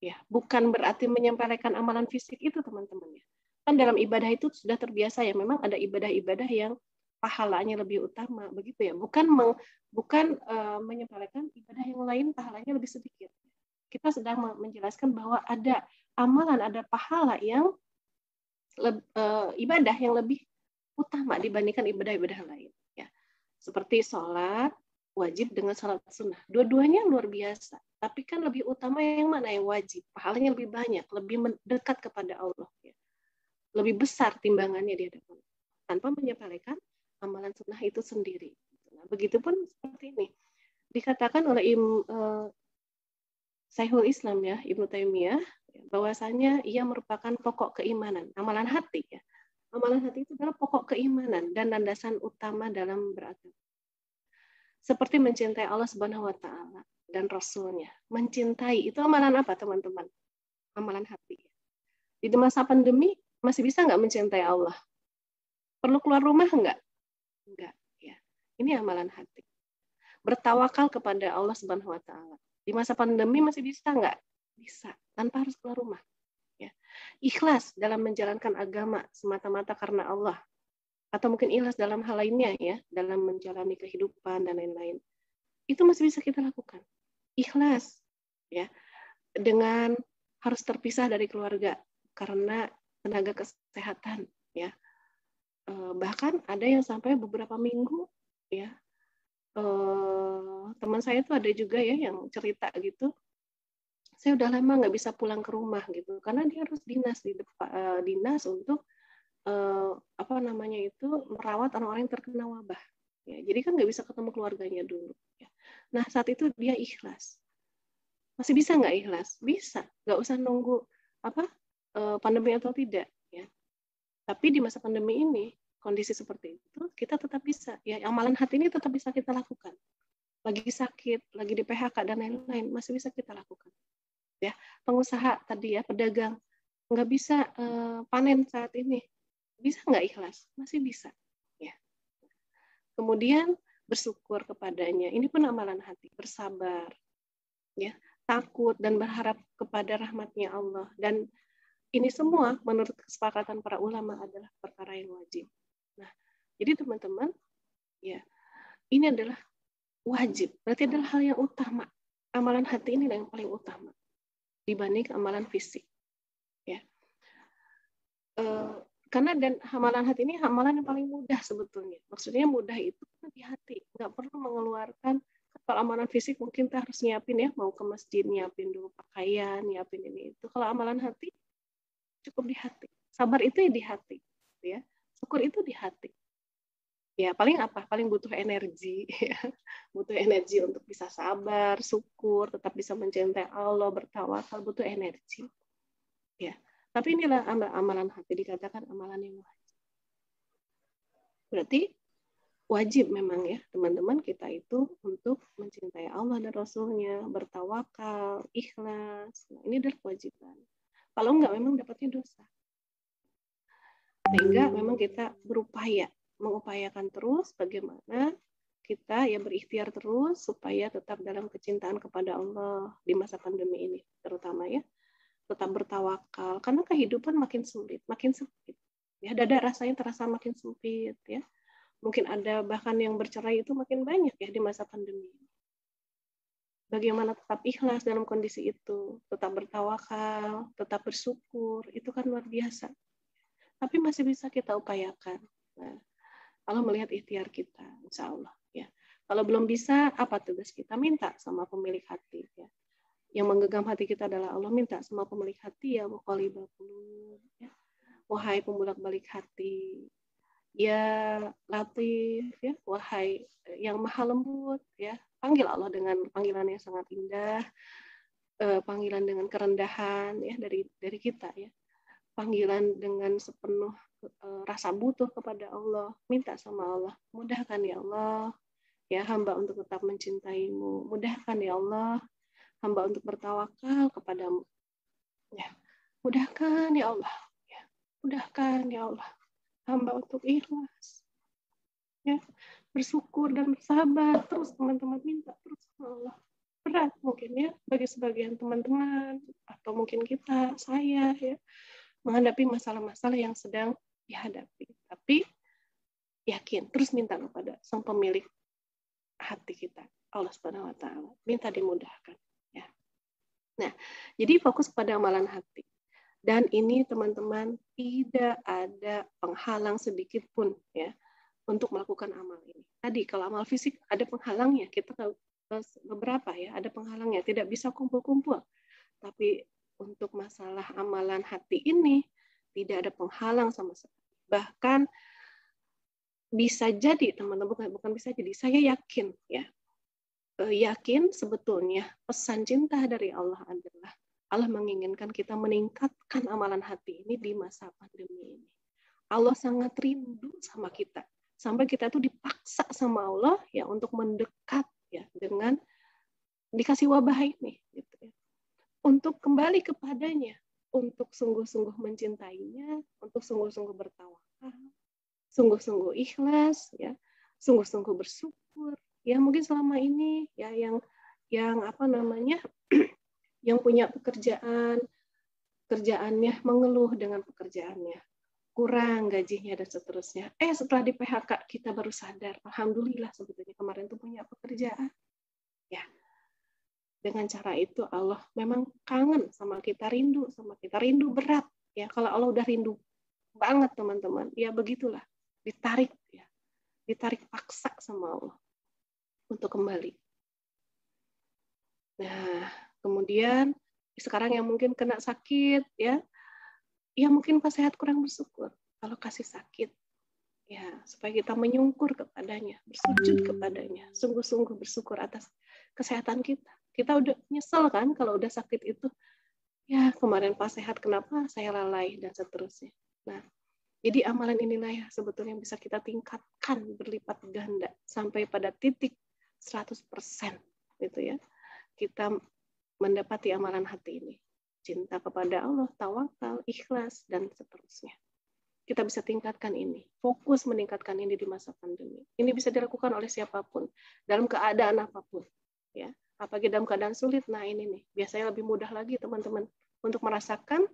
Ya, bukan berarti menyempelekan amalan fisik itu teman-teman ya. Kan dalam ibadah itu sudah terbiasa ya, memang ada ibadah-ibadah yang pahalanya lebih utama begitu ya. Bukan menyempelekan ibadah yang lain pahalanya lebih sedikit. Kita sedang menjelaskan bahwa ada amalan, ada pahala yang ibadah yang lebih utama dibandingkan ibadah-ibadah lain ya. Seperti sholat wajib dengan sholat sunnah. Dua-duanya luar biasa. Tapi kan lebih utama yang mana yang wajib. Pahalanya lebih banyak, lebih mendekat kepada Allah. Ya. Lebih besar timbangannya di hadapan. Tanpa menyepelekan amalan sunnah itu sendiri. Nah, begitupun seperti ini. Dikatakan oleh Syekhul Islam ya, Ibnu Taimiyah, bahwasanya ia merupakan pokok keimanan. Amalan hati ya. Amalan hati itu adalah pokok keimanan dan landasan utama dalam beragama. Seperti mencintai Allah Subhanahu wa taala dan Rasul-Nya. Mencintai itu amalan apa, teman-teman? Amalan hati. Di masa pandemi masih bisa nggak mencintai Allah? Perlu keluar rumah nggak? Enggak, ya. Ini amalan hati. Bertawakal kepada Allah Subhanahu wa taala. Di masa pandemi masih bisa nggak? Bisa, tanpa harus keluar rumah. Ya. Ikhlas dalam menjalankan agama semata-mata karena Allah. Atau mungkin ikhlas dalam hal lainnya ya, dalam menjalani kehidupan dan lain-lain. Itu masih bisa kita lakukan. Ikhlas ya, dengan harus terpisah dari keluarga karena tenaga kesehatan ya. Bahkan ada yang sampai beberapa minggu ya. Teman saya itu ada juga ya yang cerita gitu. Saya udah lama nggak bisa pulang ke rumah gitu karena dia harus dinas di depan, dinas untuk merawat orang-orang yang terkena wabah. Ya, jadi kan nggak bisa ketemu keluarganya dulu. Ya. Nah saat itu dia ikhlas. Masih bisa nggak ikhlas? Bisa. Nggak usah nunggu pandemi atau tidak. Ya. Tapi di masa pandemi ini kondisi seperti itu kita tetap bisa. Ya, amalan hati ini tetap bisa kita lakukan. Lagi sakit, lagi di PHK dan lain-lain masih bisa kita lakukan. Ya, pengusaha tadi ya pedagang nggak bisa panen saat ini. Bisa nggak ikhlas? Masih bisa. Ya. Kemudian bersyukur kepadanya. Ini pun amalan hati. Bersabar. Ya. Takut dan berharap kepada rahmatnya Allah. Dan ini semua menurut kesepakatan para ulama adalah perkara yang wajib. Nah, jadi teman-teman, ya ini adalah wajib. Berarti adalah hal yang utama. Amalan hati ini yang paling utama dibanding amalan fisik. Ya. Karena dan amalan hati ini amalan yang paling mudah sebetulnya. Maksudnya mudah itu di hati. Nggak perlu mengeluarkan. Kalau amalan fisik mungkin kita harus nyiapin ya. Mau ke masjid nyiapin dulu pakaian, nyiapin ini itu. Kalau amalan hati cukup di hati. Sabar itu ya di hati. Ya. Syukur itu di hati. Ya paling apa? Paling butuh energi. Ya. Butuh energi untuk bisa sabar, syukur, tetap bisa mencintai Allah, bertawakal, butuh energi. Ya. Tapi inilah amalan hati, dikatakan amalan yang wajib. Berarti wajib memang ya teman-teman kita itu untuk mencintai Allah dan Rasul-Nya, bertawakal, ikhlas. Nah, ini adalah kewajiban. Kalau enggak memang dapatnya dosa. Sehingga memang kita mengupayakan terus bagaimana kita ya berikhtiar terus supaya tetap dalam kecintaan kepada Allah di masa pandemi ini terutama ya. Tetap bertawakal karena kehidupan makin sulit, makin sempit. Ya, dada rasanya terasa makin sempit ya. Mungkin ada bahkan yang bercerai itu makin banyak ya di masa pandemi ini. Bagaimana tetap ikhlas dalam kondisi itu, tetap bertawakal, tetap bersyukur, itu kan luar biasa. Tapi masih bisa kita upayakan. Nah, kalau melihat ikhtiar kita, insya Allah ya. Kalau belum bisa, apa tugas kita? Minta sama pemilik hati ya. Yang menggenggam hati kita adalah Allah, minta sama pemilik hati ya muqallibal qulub ya. Wahai pembolak-balik hati, ya Latif ya, wahai yang maha lembut ya. Panggil Allah dengan panggilan yang sangat indah, panggilan dengan kerendahan ya dari kita ya. Panggilan dengan sepenuh rasa butuh kepada Allah, minta sama Allah, mudahkan ya Allah ya hamba untuk tetap mencintaimu, mudahkan ya Allah hamba untuk bertawakal kepadamu. Ya. Mudahkan ya Allah. Ya. Mudahkan ya Allah. Hamba untuk ikhlas. Ya. bersyukur dan bersabar terus, teman-teman minta terus sama Allah. Berat mungkin ya bagi sebagian teman-teman atau mungkin kita, saya ya, menghadapi masalah-masalah yang sedang dihadapi. Tapi yakin, terus minta kepada Sang Pemilik hati kita, Allah Subhanahu wa taala. Minta dimudahkan ya. Nah, jadi fokus pada amalan hati. Dan ini teman-teman tidak ada penghalang sedikit pun ya untuk melakukan amal ini. Tadi kalau amal fisik ada penghalangnya, kita beberapa ya, ada penghalangnya, tidak bisa kumpul-kumpul. Tapi untuk masalah amalan hati ini tidak ada penghalang sama sekali. Bahkan bisa jadi teman-teman, bukan bisa jadi, saya yakin ya, yakin sebetulnya pesan cinta dari Allah adalah Allah menginginkan kita meningkatkan amalan hati ini di masa pandemi ini. Allah sangat rindu sama kita, sampai kita tuh dipaksa sama Allah ya untuk mendekat ya dengan dikasih wabah ini gitu ya. Untuk kembali kepadanya, untuk sungguh-sungguh mencintainya, untuk sungguh-sungguh bertawakal, sungguh-sungguh ikhlas ya, sungguh-sungguh bersyukur. Ya mungkin selama ini ya yang apa namanya yang punya kerjaannya mengeluh dengan pekerjaannya, kurang gajinya dan seterusnya. Setelah di PHK kita baru sadar, alhamdulillah sebetulnya kemarin tuh punya pekerjaan. Ya. Dengan cara itu Allah memang kangen sama kita, rindu sama kita, rindu berat. Ya, kalau Allah udah rindu banget teman-teman, ya begitulah, ditarik ya. Ditarik paksa sama Allah untuk kembali. Nah, kemudian sekarang yang mungkin kena sakit ya mungkin pas sehat kurang bersyukur. Kalau kasih sakit ya supaya kita menyungkur kepadanya, bersujud kepadanya, sungguh-sungguh bersyukur atas kesehatan kita. Kita udah nyesel kan kalau udah sakit itu. Ya kemarin pas sehat kenapa saya lalai dan seterusnya. Nah, jadi amalan inilah ya sebetulnya yang bisa kita tingkatkan berlipat ganda sampai pada titik 100% gitu ya. Kita mendapati amalan hati ini. Cinta kepada Allah, tawakal, ikhlas, dan seterusnya. Kita bisa tingkatkan ini. Fokus meningkatkan ini di masa pandemi. Ini bisa dilakukan oleh siapapun. Dalam keadaan apapun. Ya. Apalagi dalam keadaan sulit. Nah ini nih. Biasanya lebih mudah lagi teman-teman. Untuk merasakan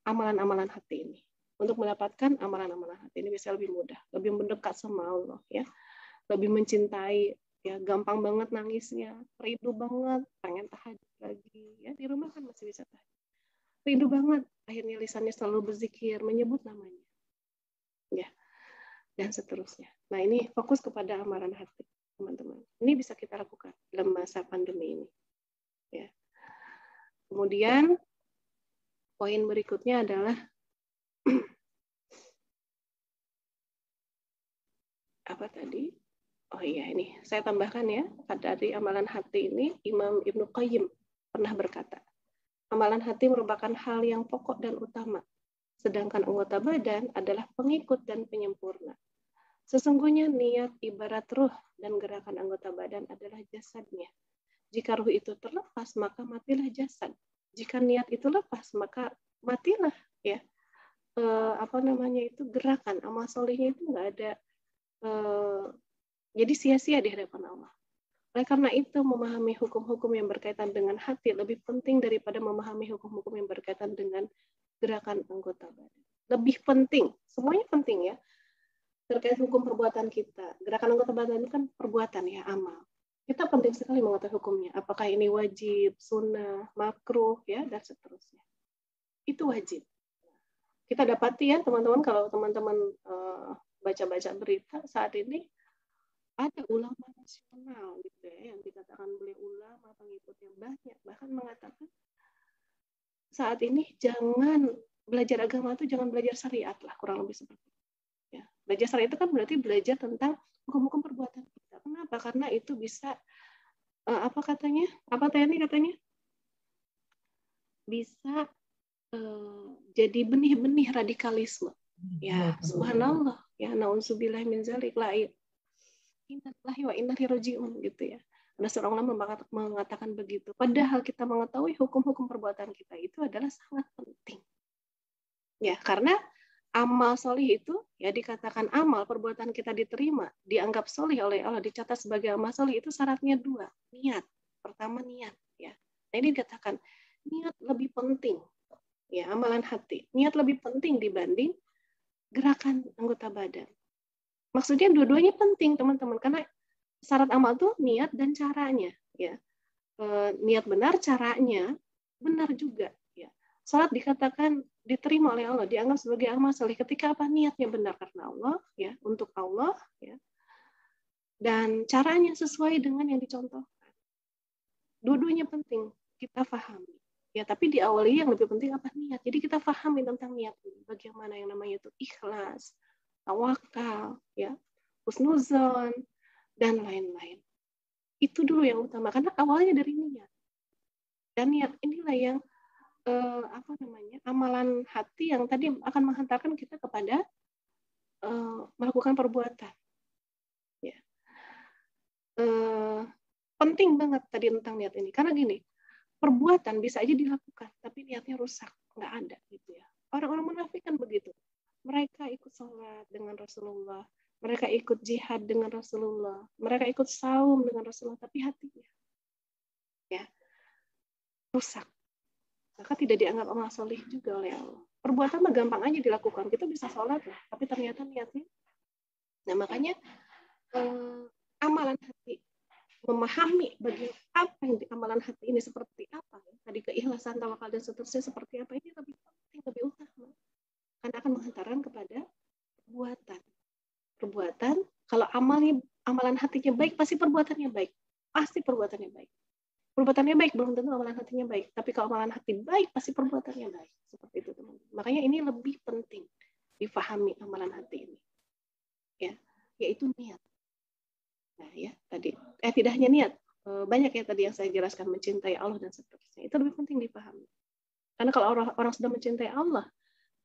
amalan-amalan hati ini. Untuk mendapatkan amalan-amalan hati ini bisa lebih mudah. Lebih mendekat sama Allah. Ya. Lebih mencintai. Ya, gampang banget nangisnya, rindu banget, pengen tahajud lagi. Ya, di rumah kan masih bisa tahajud. Rindu banget, akhirnya lisannya selalu berzikir, menyebut namanya. Ya, dan seterusnya. Nah, ini fokus kepada amalan hati, teman-teman. Ini bisa kita lakukan dalam masa pandemi ini. Ya. Kemudian, poin berikutnya adalah apa tadi? Oh iya, ini saya tambahkan ya, dari amalan hati ini Imam Ibnu Qayyim pernah berkata, amalan hati merupakan hal yang pokok dan utama, sedangkan anggota badan adalah pengikut dan penyempurna. Sesungguhnya niat ibarat ruh dan gerakan anggota badan adalah jasadnya. Jika ruh itu terlepas, maka matilah jasad. Jika niat itu lepas, maka matilah ya. Gerakan amal solehnya itu nggak ada. Jadi sia-sia di hadapan Allah. Oleh karena itu, memahami hukum-hukum yang berkaitan dengan hati lebih penting daripada memahami hukum-hukum yang berkaitan dengan gerakan anggota badan. Lebih penting, semuanya penting ya. Terkait hukum perbuatan kita. Gerakan anggota badan itu kan perbuatan ya, amal. Kita penting sekali mengetahui hukumnya. Apakah ini wajib, sunnah, makruh, ya, dan seterusnya. Itu wajib. Kita dapati ya, teman-teman, kalau teman-teman baca-baca berita saat ini, ada ulama nasional gitu ya, yang dikatakan beliau ulama pengikut yang banyak, bahkan mengatakan saat ini jangan belajar agama itu jangan belajar syariat lah, kurang lebih seperti itu. Ya. Belajar syariat itu kan berarti belajar tentang hukum-hukum perbuatan kita. Kenapa? Karena itu bisa apa katanya? Bisa jadi benih-benih radikalisme. Ya, subhanallah. Ya, na'udzubillah min zalik la innalillahi wa inna ilaihi raji'un gitu ya. Ada seorang ulama mengatakan begitu. Padahal kita mengetahui hukum-hukum perbuatan kita itu adalah sangat penting. Ya, karena amal solih itu ya dikatakan amal, perbuatan kita diterima, dianggap solih oleh Allah, dicatat sebagai amal solih, itu syaratnya 2, niat. Pertama niat ya. Nah ini dikatakan niat lebih penting ya, amalan hati. Niat lebih penting dibanding gerakan anggota badan. Maksudnya dua-duanya penting teman-teman, karena syarat amal tuh niat dan caranya ya. Niat benar, caranya benar juga ya. Salat dikatakan diterima oleh Allah, dianggap sebagai amal soleh ketika apa? Niatnya benar karena Allah ya, untuk Allah ya. Dan caranya sesuai dengan yang dicontohkan. Dua-duanya penting kita pahami. Ya, tapi diawali yang lebih penting apa? Niat. Jadi kita pahami tentang niat ini. Bagaimana yang namanya itu ikhlas, tawakal, ya, husnuzon, dan lain-lain. Itu dulu yang utama karena awalnya dari niat. Dan niat inilah yang amalan hati yang tadi akan menghantarkan kita kepada melakukan perbuatan. Ya. Penting banget tadi tentang niat ini karena gini, perbuatan bisa aja dilakukan tapi niatnya rusak, nggak ada gitu ya. Orang-orang munafik kan begitu. Mereka ikut sholat dengan Rasulullah, mereka ikut jihad dengan Rasulullah, mereka ikut saum dengan Rasulullah, tapi hatinya ya rusak. Maka tidak dianggap amal solih juga oleh Allah. Perbuatan mah gampang aja dilakukan. Kita bisa sholat ya, tapi ternyata niatnya. Nah makanya amalan hati, memahami bagi apa yang di amalan hati ini seperti apa. Ya. Tadi keikhlasan, tawakal, dan seterusnya seperti apa, ini lebih penting, lebih utama. Karena akan menghantarkan kepada perbuatan. Perbuatan, kalau amalan hatinya baik, pasti perbuatannya baik. Pasti perbuatannya baik. Perbuatannya baik, belum tentu amalan hatinya baik. Tapi kalau amalan hati baik, pasti perbuatannya baik. Seperti itu, teman-teman. Makanya ini lebih penting difahami amalan hati ini. Ya, yaitu niat. Nah, ya, tadi. Tidak hanya niat. Banyak ya tadi yang saya jelaskan, mencintai Allah dan seterusnya. Itu lebih penting dipahami. Karena kalau orang sudah mencintai Allah,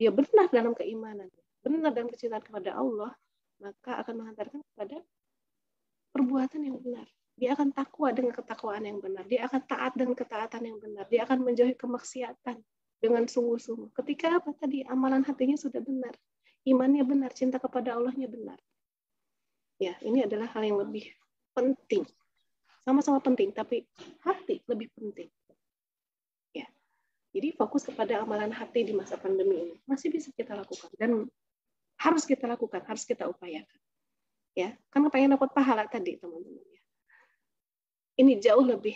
dia benar dalam keimanan, benar dalam kecintaan kepada Allah, maka akan menghantarkan kepada perbuatan yang benar. Dia akan takwa dengan ketakwaan yang benar. Dia akan taat dengan ketaatan yang benar. Dia akan menjauhi kemaksiatan dengan sungguh-sungguh. Ketika apa tadi? Amalan hatinya sudah benar. Imannya benar. Cinta kepada Allahnya benar. Ya, ini adalah hal yang lebih penting. Sama-sama penting, tapi hati lebih penting. Ya. Jadi fokus kepada amalan hati di masa pandemi ini. Masih bisa kita lakukan. Dan harus kita lakukan. Harus kita upayakan. Ya, karena pengen dapat pahala tadi, teman-teman. Ini jauh lebih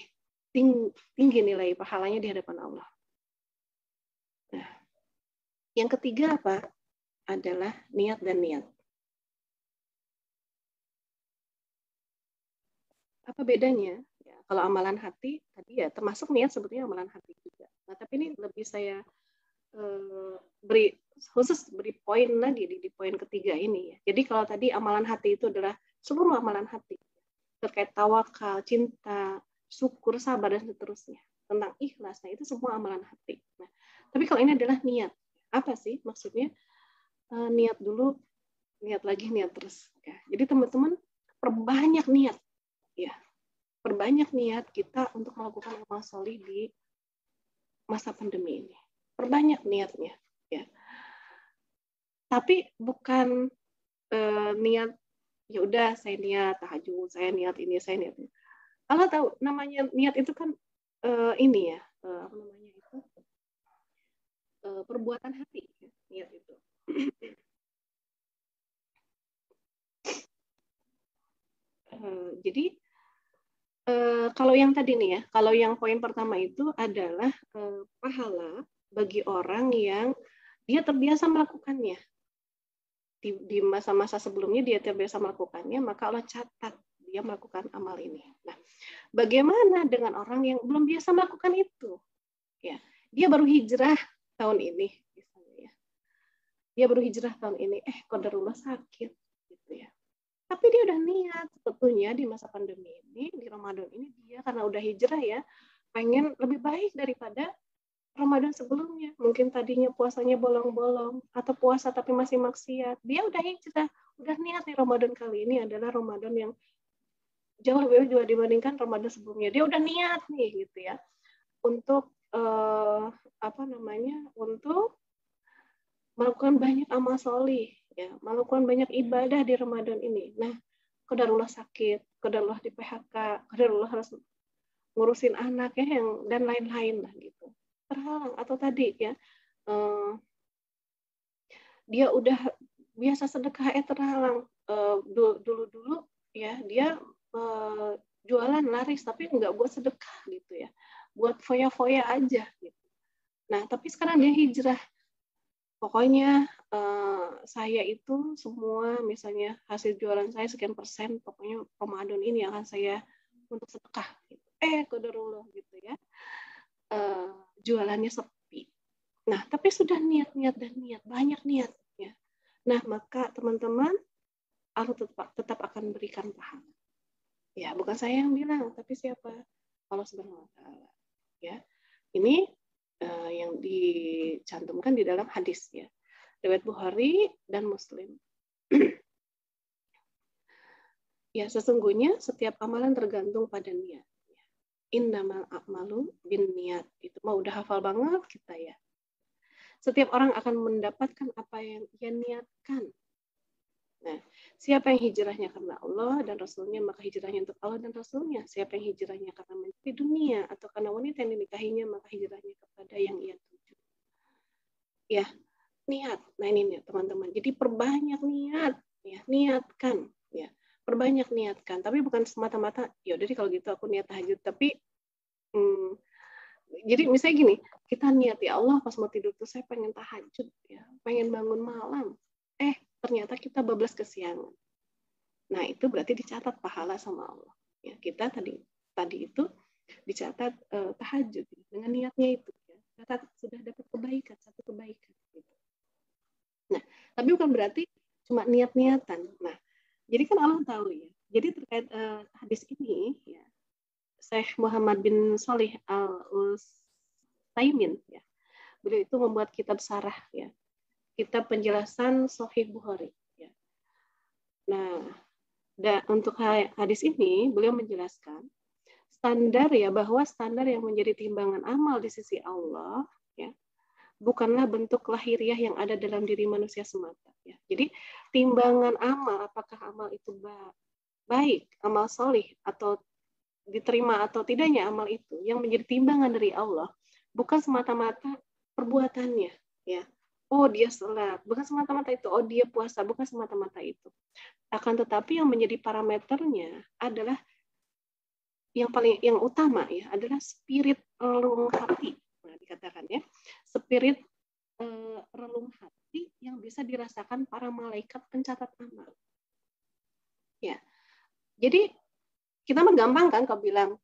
tinggi nilai pahalanya di hadapan Allah. Nah, yang ketiga apa? Adalah niat dan niat. Apa bedanya? Ya, kalau amalan hati tadi ya termasuk niat sebetulnya amalan hati juga. Nah, tapi ini lebih saya beri poin lagi di poin ketiga ini ya. Jadi kalau tadi amalan hati itu adalah seluruh amalan hati. Terkait tawakal, cinta, syukur, sabar, dan seterusnya. Tentang ikhlas, nah itu semua amalan hati. Nah, tapi kalau ini adalah niat. Apa sih maksudnya? Niat dulu, niat lagi, niat terus. Ya. Jadi teman-teman, perbanyak niat. Ya. Perbanyak niat kita untuk melakukan amal solih di masa pandemi ini. Perbanyak niatnya. Ya. Tapi bukan niat ya udah saya niat tahajud, saya niat ini, saya niat ini. Allah tahu namanya niat itu kan ini ya, apa namanya itu? Perbuatan hati, ya, niat itu. Jadi kalau yang tadi nih ya, kalau yang poin pertama itu adalah pahala bagi orang yang dia terbiasa melakukannya. Di masa-masa sebelumnya dia terbiasa melakukannya, maka Allah catat dia melakukan amal ini. Nah, bagaimana dengan orang yang belum biasa melakukan itu? Ya, dia baru hijrah tahun ini, misalnya ya. Dia baru hijrah tahun ini, qadarullah sakit, gitu ya. Tapi dia udah niat sebetulnya di masa pandemi ini, di Ramadan ini dia karena udah hijrah ya, pengen lebih baik daripada Ramadan sebelumnya. Mungkin tadinya puasanya bolong-bolong atau puasa tapi masih maksiat. Dia udah hijrah, udah niat nih Ramadan kali ini adalah Ramadan yang jauh lebih baik dibandingkan Ramadan sebelumnya. Dia udah niat nih gitu ya. Untuk untuk melakukan banyak amal solih, ya, melakukan banyak ibadah di Ramadan ini. Nah, qadarullah sakit, qadarullah di PHK, qadarullah harus ngurusin anak ya, yang dan lain-lain lah gitu. Terhalang atau tadi ya, dia udah biasa sedekah terhalang. Dulu ya dia jualan laris tapi nggak buat sedekah gitu ya, buat foya-foya aja gitu. Nah tapi sekarang dia hijrah. Pokoknya saya itu semua misalnya hasil jualan saya sekian persen, pokoknya Ramadan ini akan saya untuk sedekah. Gitu. Qadarullah gitu ya. Jualannya sepi. Nah, tapi sudah niat, banyak niat. Ya. Nah, maka teman-teman Allah tetap akan berikan pahala. Ya, bukan saya yang bilang, tapi siapa? Allah Subhanahu wa Ta'ala. Ya, ini yang dicantumkan di dalam hadis ya, riwayat Bukhari dan Muslim. Ya, sesungguhnya setiap amalan tergantung pada niat. Innamal a'malu binniyat. Itu mah udah hafal banget kita ya. Setiap orang akan mendapatkan apa yang ia niatkan. Nah, siapa yang hijrahnya karena Allah dan Rasulnya, maka hijrahnya untuk Allah dan Rasulnya. Siapa yang hijrahnya karena mencari dunia atau karena wanita yang dinikahinya, maka hijrahnya kepada yang ia tuju. Ya, niat. Nah ini nih teman-teman. Jadi perbanyak niat, ya, niatkan, ya, perbanyak niatkan. Tapi bukan semata-mata, ya udah deh kalau gitu aku niat tahajud. Tapi jadi misalnya gini, kita niat ya Allah pas mau tidur tuh saya pengen tahajud, ya, pengen bangun malam. Ternyata kita bablas kesiangan. Nah, itu berarti dicatat pahala sama Allah. Ya, kita tadi itu dicatat tahajud dengan niatnya itu. Ya. Catat sudah dapat kebaikan, satu kebaikan. Gitu. Nah, tapi bukan berarti cuma niat-niatan. Nah, jadi kan Allah tahu ya. Jadi terkait hadis ini, ya, Syekh Muhammad bin Shalih Al-Utsaimin, ya, beliau itu membuat kitab Syarah, ya. Kitab penjelasan Sahih Bukhari. Ya. Nah, untuk hadis ini beliau menjelaskan standar ya, bahwa standar yang menjadi timbangan amal di sisi Allah ya bukanlah bentuk lahiriah yang ada dalam diri manusia semata. Ya. Jadi timbangan amal, apakah amal itu baik, amal solih atau diterima atau tidaknya amal itu, yang menjadi timbangan dari Allah bukan semata-mata perbuatannya. Ya. Oh dia sholat, bukan semata-mata itu. Oh dia puasa, bukan semata-mata itu. Akan tetapi yang menjadi parameternya adalah yang utama ya adalah spirit relung hati. Nah dikatakan ya, spirit relung hati yang bisa dirasakan para malaikat pencatat amal. Ya, jadi kita mah gampang kan kalau bilang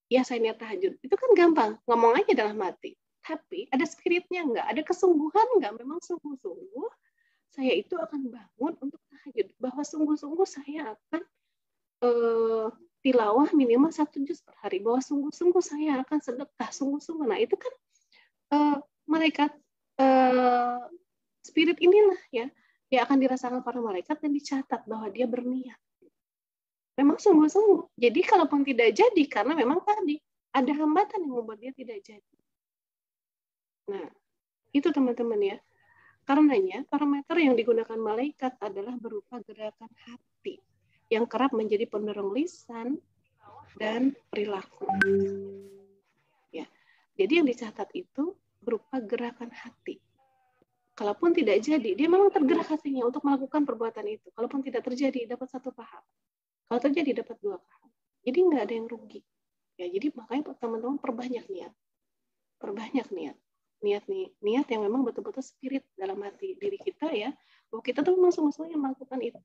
ya saya niat tahajud, itu kan gampang, ngomong aja dalam hati. Tapi ada spiritnya enggak, ada kesungguhan enggak, memang sungguh-sungguh saya itu akan bangun untuk tahajud, bahwa sungguh-sungguh saya akan tilawah minimal 1 juz per hari, bahwa sungguh-sungguh saya akan sedekah, sungguh-sungguh. Nah itu kan malaikat spirit inilah ya, dia akan dirasakan para malaikat dan dicatat bahwa dia berniat. Memang sungguh-sungguh. Jadi kalaupun tidak jadi, karena memang tadi ada hambatan yang membuat dia tidak jadi. Nah, itu teman-teman ya. Karenanya, parameter yang digunakan malaikat adalah berupa gerakan hati yang kerap menjadi pendorong lisan dan perilaku. Ya. Jadi yang dicatat itu berupa gerakan hati. Kalaupun tidak jadi, dia memang tergerak hatinya untuk melakukan perbuatan itu. Kalaupun tidak terjadi, dapat 1 pahala. Kalau terjadi, dapat 2 pahala. Jadi nggak ada yang rugi. Ya, jadi makanya teman-teman perbanyak niat. Perbanyak niat. Niat yang memang betul-betul spirit dalam hati diri kita ya, bahwa kita tuh memang sungguh-sungguh melakukan itu.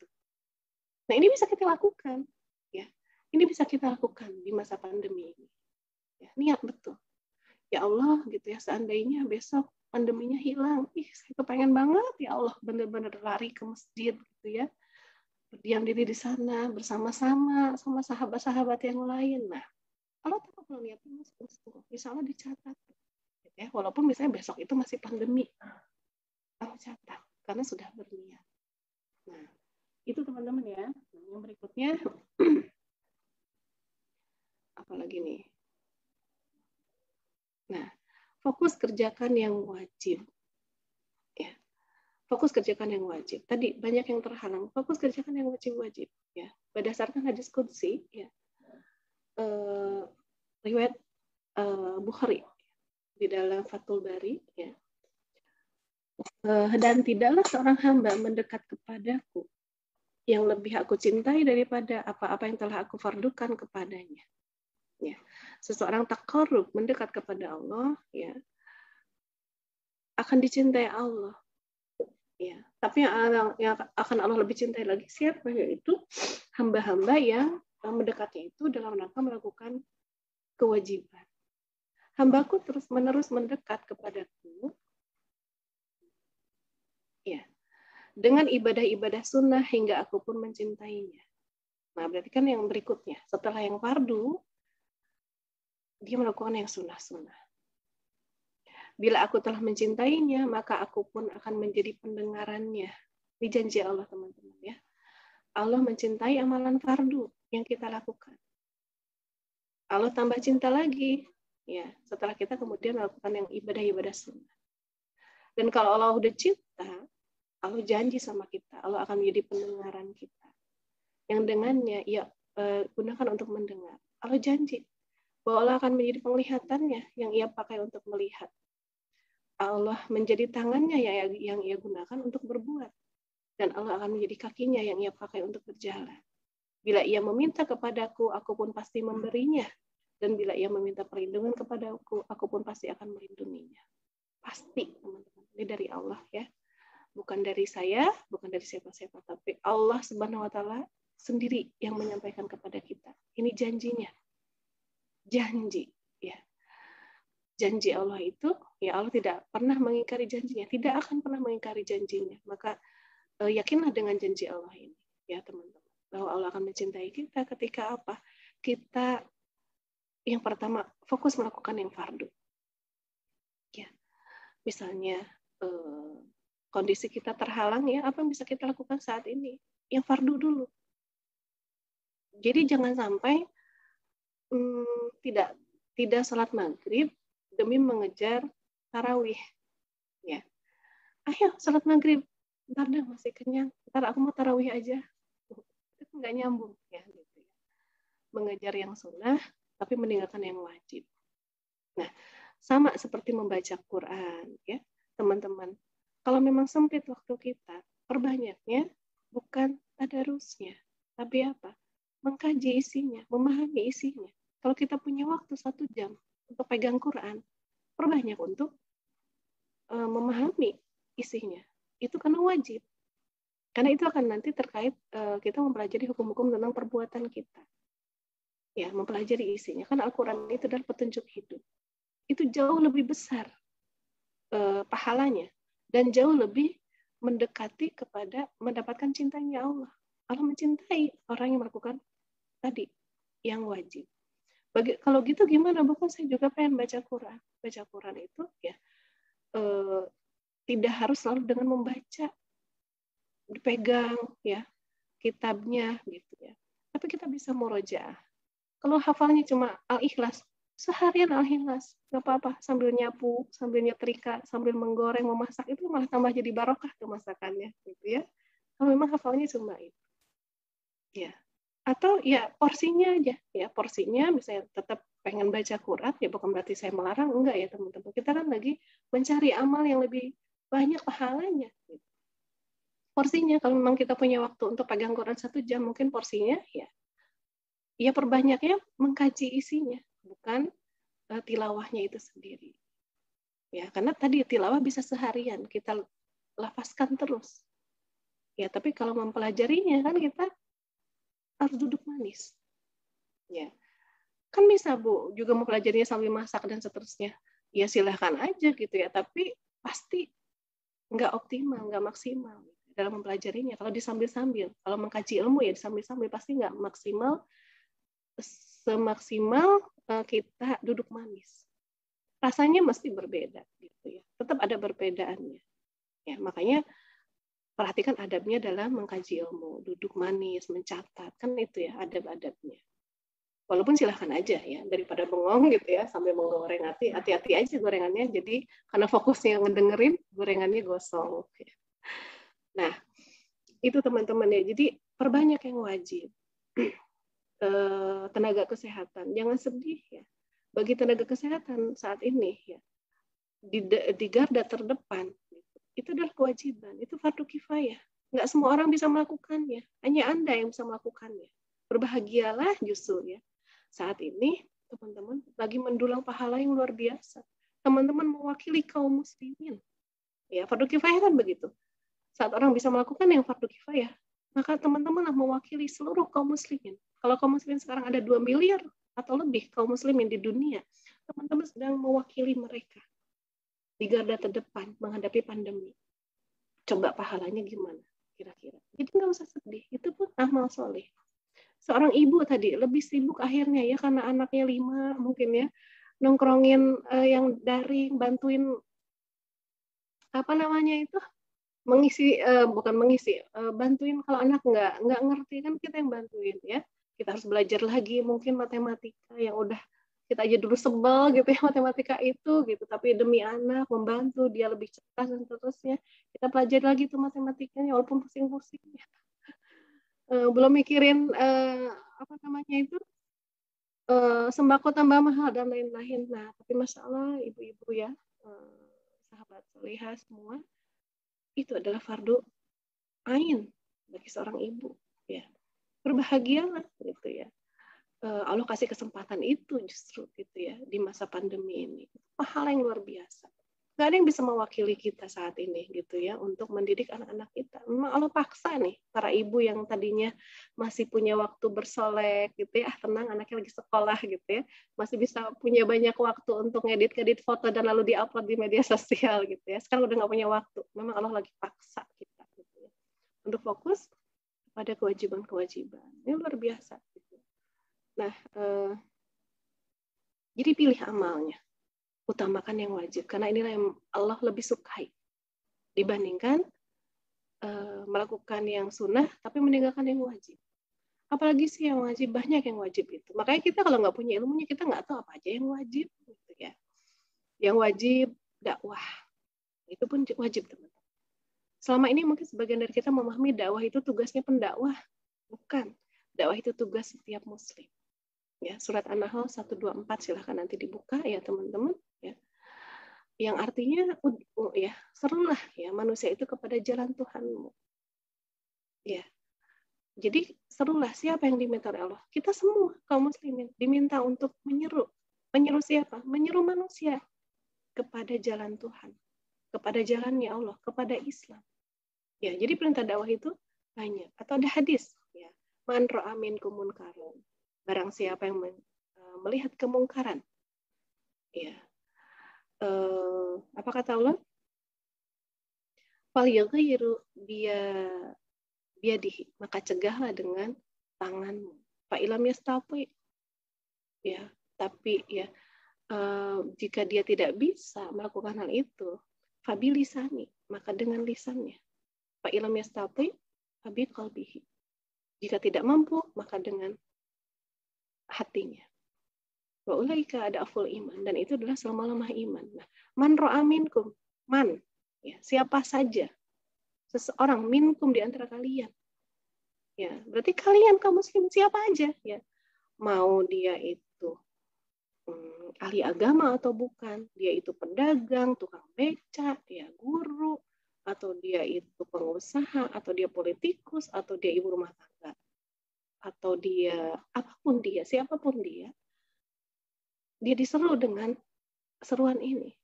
Nah ini bisa kita lakukan, ya. Ini bisa kita lakukan di masa pandemi ini. Ya, niat betul. Ya Allah, gitu ya. Seandainya besok pandeminya hilang, saya kepengen banget ya Allah benar-benar lari ke masjid, gitu ya. Berdiam diri di sana bersama-sama sama sahabat-sahabat yang lain. Nah, Allah tahu kalau niatnya sungguh-sungguh, insya Allah dicatat. Ya, walaupun misalnya besok itu masih pandemi, Allah catat karena sudah berniat. Nah, itu teman-teman ya. Yang berikutnya, apalagi nih? Nah, fokus kerjakan yang wajib. fokus kerjakan yang wajib. Tadi banyak yang terhalang, fokus kerjakan yang wajib-wajib. Ya, berdasarkan hadis qudsi, ya, riwayat Bukhari di dalam Fathul Bari, ya. Dan tidaklah seorang hamba mendekat kepadaku yang lebih aku cintai daripada apa-apa yang telah aku fardukan kepadanya. Ya, seseorang taqarrub mendekat kepada Allah, ya, akan dicintai Allah. Ya, tapi yang akan Allah lebih cintai lagi siapa? Yaitu hamba-hamba yang mendekatnya itu dalam rangka melakukan kewajiban. Hambaku terus-menerus mendekat kepadaku, ya, dengan ibadah-ibadah sunnah hingga aku pun mencintainya. Nah, berarti kan yang berikutnya, setelah yang fardu, dia melakukan yang sunnah-sunnah. Bila aku telah mencintainya, maka aku pun akan menjadi pendengarannya. Ini janji Allah, teman-teman, ya. Allah mencintai amalan fardu yang kita lakukan. Allah tambah cinta lagi, ya, setelah kita kemudian melakukan yang ibadah-ibadah sunnah. Dan kalau Allah udah cinta, Allah janji sama kita, Allah akan menjadi pendengaran kita. Yang dengannya, ya, gunakan untuk mendengar. Allah janji bahwa Allah akan menjadi penglihatannya yang ia pakai untuk melihat. Allah menjadi tangannya yang ia gunakan untuk berbuat. Dan Allah akan menjadi kakinya yang ia pakai untuk berjalan. Bila ia meminta kepadaku, aku pun pasti memberinya. Dan bila ia meminta perlindungan kepadaku, aku pun pasti akan melindunginya. Pasti, teman-teman. Ini dari Allah, ya. Bukan dari saya, bukan dari siapa-siapa. Tapi Allah Subhanahu wa Ta'ala sendiri yang menyampaikan kepada kita. Ini janjinya. Janji, ya. Janji Allah itu, ya, Allah tidak pernah mengingkari janjinya, tidak akan pernah mengingkari janjinya. Maka yakinlah dengan janji Allah ini, ya, teman-teman, bahwa Allah akan mencintai kita ketika apa? Kita yang pertama fokus melakukan yang fardu. Ya. Misalnya kondisi kita terhalang, ya, apa yang bisa kita lakukan saat ini? Yang fardu dulu. Jadi jangan sampai tidak salat maghrib demi mengejar tarawih, ya. Ayo salat maghrib, ntar dah masih kenyang, ntar aku mau tarawih aja, itu nggak nyambung, ya, gitu, ya. Mengejar yang sunnah tapi meninggalkan yang wajib. Nah, sama seperti membaca Quran, ya, teman-teman. Kalau memang sempit waktu kita, perbanyaknya bukan tadarusnya, tapi apa? Mengkaji isinya, memahami isinya. Kalau kita punya waktu 1 jam untuk pegang Quran, perbanyak untuk memahami isinya. Itu karena wajib. Karena itu akan nanti terkait kita mempelajari hukum-hukum tentang perbuatan kita. Ya, mempelajari isinya. Karena Al-Quran itu adalah petunjuk hidup. Itu jauh lebih besar pahalanya. Dan jauh lebih mendekati kepada mendapatkan cintanya Allah. Allah mencintai orang yang melakukan tadi, yang wajib. Kalau gitu gimana? Bukan saya juga pengen baca Quran. Baca Quran itu, ya, tidak harus selalu dengan membaca, dipegang, ya, kitabnya, gitu, ya. Tapi kita bisa murojaah. Kalau hafalnya cuma Al-Ikhlas, seharian Al-Ikhlas, nggak apa-apa. Sambil nyapu, sambil nyetrika, sambil menggoreng, memasak, itu malah tambah jadi barokah tuh masakannya, gitu, ya. Kalau memang hafalnya cuma itu, ya. Atau ya porsinya aja, ya, porsinya misalnya tetap pengen baca Quran, ya bukan berarti saya melarang, enggak, ya, teman-teman. Kita kan lagi mencari amal yang lebih banyak pahalanya. Porsinya, kalau memang kita punya waktu untuk pegang Quran 1 jam, mungkin porsinya, ya perbanyaknya mengkaji isinya, bukan tilawahnya itu sendiri. Ya, karena tadi tilawah bisa seharian, kita lafazkan terus. Ya, tapi kalau mempelajarinya kan kita harus duduk manis, ya. Kan bisa, Bu, juga mempelajarinya sambil masak dan seterusnya. Ya silahkan aja, gitu, ya. Tapi pasti nggak optimal, nggak maksimal dalam mempelajarinya. Kalau disambil-sambil, kalau mengkaji ilmu ya disambil-sambil, pasti nggak maksimal, semaksimal kita duduk manis. Rasanya mesti berbeda, gitu, ya. Tetap ada perbedaannya. Ya, makanya perhatikan adabnya dalam mengkaji ilmu, duduk manis, mencatat, kan itu, ya, adab-adabnya. Walaupun silahkan aja, ya, daripada bengong, gitu, ya, sambil menggoreng, hati-hati aja gorengannya, jadi karena fokusnya ngedengerin, gorengannya gosong. Ya. Nah, itu teman-teman ya. Jadi perbanyak yang wajib. Tenaga kesehatan, jangan sedih ya. Bagi tenaga kesehatan saat ini ya, di garda terdepan, itu adalah kewajiban, itu fardu kifayah. Nggak semua orang bisa melakukannya, hanya Anda yang bisa melakukannya. Berbahagialah justru ya. Saat ini teman-teman lagi mendulang pahala yang luar biasa. Teman-teman mewakili kaum muslimin. Ya, fardu kifayah kan begitu. Saat orang bisa melakukan yang fardu kifayah, maka teman-teman mewakili seluruh kaum muslimin. Kalau kaum muslimin sekarang ada 2 miliar atau lebih kaum muslimin di dunia, teman-teman sedang mewakili mereka di garda terdepan menghadapi pandemi. Coba pahalanya gimana kira-kira. Jadi nggak usah sedih, itu pun amal soleh. Seorang ibu tadi lebih sibuk akhirnya ya karena anaknya 5 mungkin ya, nongkrongin yang daring, bantuin apa namanya itu, mengisi bukan mengisi, bantuin kalau anak nggak ngerti kan kita yang bantuin ya. Kita harus belajar lagi mungkin matematika yang udah kita aja dulu sebel gitu ya matematika itu gitu, tapi demi anak membantu dia lebih cerdas dan seterusnya kita pelajari lagi tuh matematikanya walaupun pusing-pusing ya. Belum mikirin apa namanya itu sembako tambah mahal dan lain-lain. Nah tapi masya Allah ibu-ibu ya, sahabat solihah semua, itu adalah fardu ain bagi seorang ibu ya. Berbahagialah gitu ya. Allah kasih kesempatan itu justru gitu ya di masa pandemi ini. Pahala yang luar biasa. Gak ada yang bisa mewakili kita saat ini gitu ya untuk mendidik anak-anak kita. Memang Allah paksa nih para ibu yang tadinya masih punya waktu bersolek gitu ya, tenang anaknya lagi sekolah gitu ya, masih bisa punya banyak waktu untuk ngedit foto dan lalu diupload di media sosial gitu ya. Sekarang udah nggak punya waktu. Memang Allah lagi paksa kita gitu ya untuk fokus pada kewajiban-kewajiban. Ini luar biasa. Gitu. Nah, jadi pilih amalnya. Utamakan yang wajib karena inilah yang Allah lebih sukai dibandingkan melakukan yang sunnah tapi meninggalkan yang wajib. Apalagi sih yang wajib, banyak yang wajib itu. Makanya kita kalau nggak punya ilmunya kita nggak tahu apa aja yang wajib gitu ya. Yang wajib dakwah itu pun wajib teman-teman. Selama ini mungkin sebagian dari kita memahami dakwah itu tugasnya pendakwah, bukan. Dakwah itu tugas setiap muslim. Ya, surat An-Nahl 124 silahkan nanti dibuka ya teman-teman ya. Yang artinya ya serulah ya manusia itu kepada jalan Tuhanmu. Ya. Jadi serulah siapa yang diminta oleh Allah? Kita semua kaum muslimin diminta untuk menyeru. Menyeru siapa? Menyeru manusia kepada jalan Tuhan, kepada jalannya Allah, kepada Islam. Ya, jadi perintah dakwah itu banyak atau ada hadis ya. Man ra'a minkum munkaran. Barang siapa yang melihat kemungkaran, ya, apa kata Allah? Falyughayyirhu biyadihi, maka cegahlah dengan tanganmu. Fa ilam yastati, ya, tapi ya jika dia tidak bisa melakukan hal itu, fa bilisani, maka dengan lisannya. Fa ilam yastati, fa biqalbihi. Jika tidak mampu, maka dengan hatinya. Wa ulaika ada aful iman, dan itu adalah selama-lamanya iman. Nah, man ra'a minkum, man ya, siapa saja seseorang minkum di antara kalian. Ya, berarti kalian kaum muslim siapa aja ya. Mau dia itu ahli agama atau bukan, dia itu pedagang, tukang beca, ya guru, atau dia itu pengusaha, atau dia politikus, atau dia ibu rumah tangga, atau dia apapun dia, siapapun dia diseru dengan seruan ini.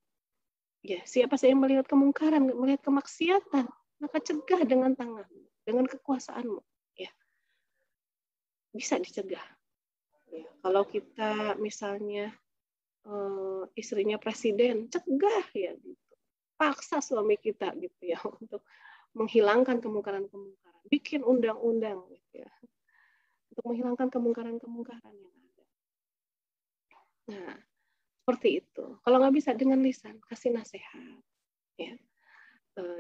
Ya, siapa saja yang melihat kemungkaran, melihat kemaksiatan, maka cegah dengan tanganmu, dengan kekuasaanmu. Ya, bisa dicegah. Ya, kalau kita misalnya istrinya presiden, cegah ya gitu. Paksa suami kita gitu ya untuk menghilangkan kemungkaran-kemungkaran, bikin undang-undang gitu ya. Untuk menghilangkan kemungkaran-kemungkaran yang ada. Nah, seperti itu. Kalau nggak bisa dengan lisan, kasih nasihat, ya,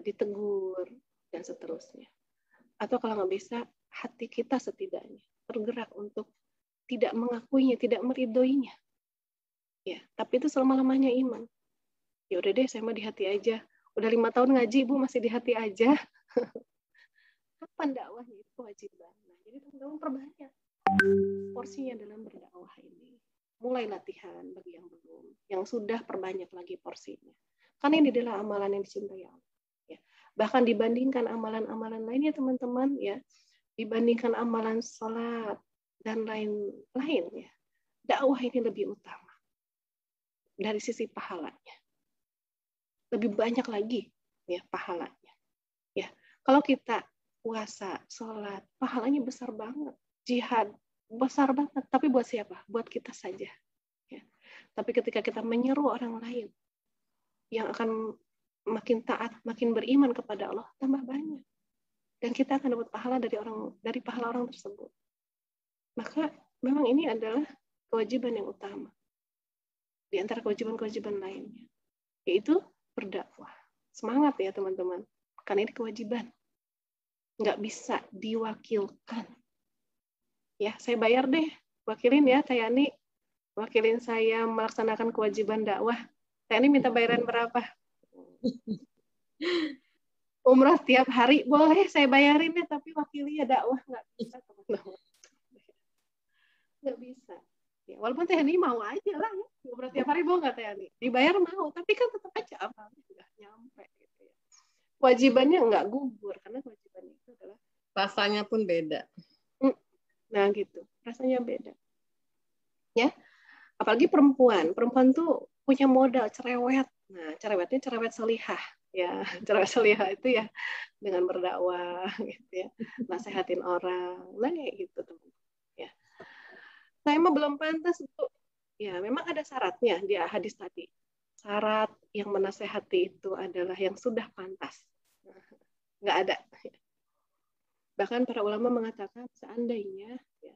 ditegur dan seterusnya. Atau kalau nggak bisa, hati kita setidaknya tergerak untuk tidak mengakuinya, tidak meridhoinya. Ya, tapi itu selama-lamanya iman. Ya udah deh, saya mah di hati aja. Udah 5 tahun ngaji, Ibu masih di hati aja. Kapan dakwahnya itu kewajiban? Nah, jadi teman-teman perbanyak porsinya dalam berdakwah ini. Mulai latihan bagi yang belum, yang sudah perbanyak lagi porsinya. Karena ini adalah amalan yang dicintai Allah. Ya. Bahkan dibandingkan amalan-amalan lainnya teman-teman, ya, dibandingkan amalan sholat dan lain-lain, ya, dakwah ini lebih utama dari sisi pahalanya. Lebih banyak lagi, ya, pahalanya. Ya, kalau kita puasa, sholat, pahalanya besar banget. Jihad besar banget, tapi buat siapa? Buat kita saja. Ya. Tapi ketika kita menyeru orang lain yang akan makin taat, makin beriman kepada Allah, tambah banyak. Dan kita akan dapat pahala dari pahala orang tersebut. Maka memang ini adalah kewajiban yang utama di antara kewajiban-kewajiban lainnya, yaitu berdakwah. Semangat ya teman-teman, karena ini kewajiban. Nggak bisa diwakilkan. Ya, saya bayar deh, wakilin ya Tayani, wakilin saya melaksanakan kewajiban dakwah. Tayani minta bayaran berapa? Umrah tiap hari, boleh saya bayarin deh, tapi wakili ya dakwah, nggak bisa teman-teman. Nggak bisa. Ya, walaupun Tayani mau aja lah, ya. Umrah tiap hari mau nggak Tayani? Dibayar mau, tapi kan tetap aja amalnya nggak nyampe. Gitu ya. Kewajibannya nggak gugur, karena kewajibannya itu adalah
Rasanya pun beda.
Nah gitu, rasanya beda. Ya, apalagi perempuan. Perempuan tuh punya modal cerewet. Nah, cerewetnya cerewet solihah. Ya, cerewet solihah itu ya dengan berdakwah, gitu ya, nasehatin orang, nah kayak gitu teman. Ya, saya mah belum pantas untuk. Ya, memang ada syaratnya di hadis tadi. Syarat yang menasehati itu adalah yang sudah pantas. Nggak ada. Bahkan para ulama mengatakan seandainya ya,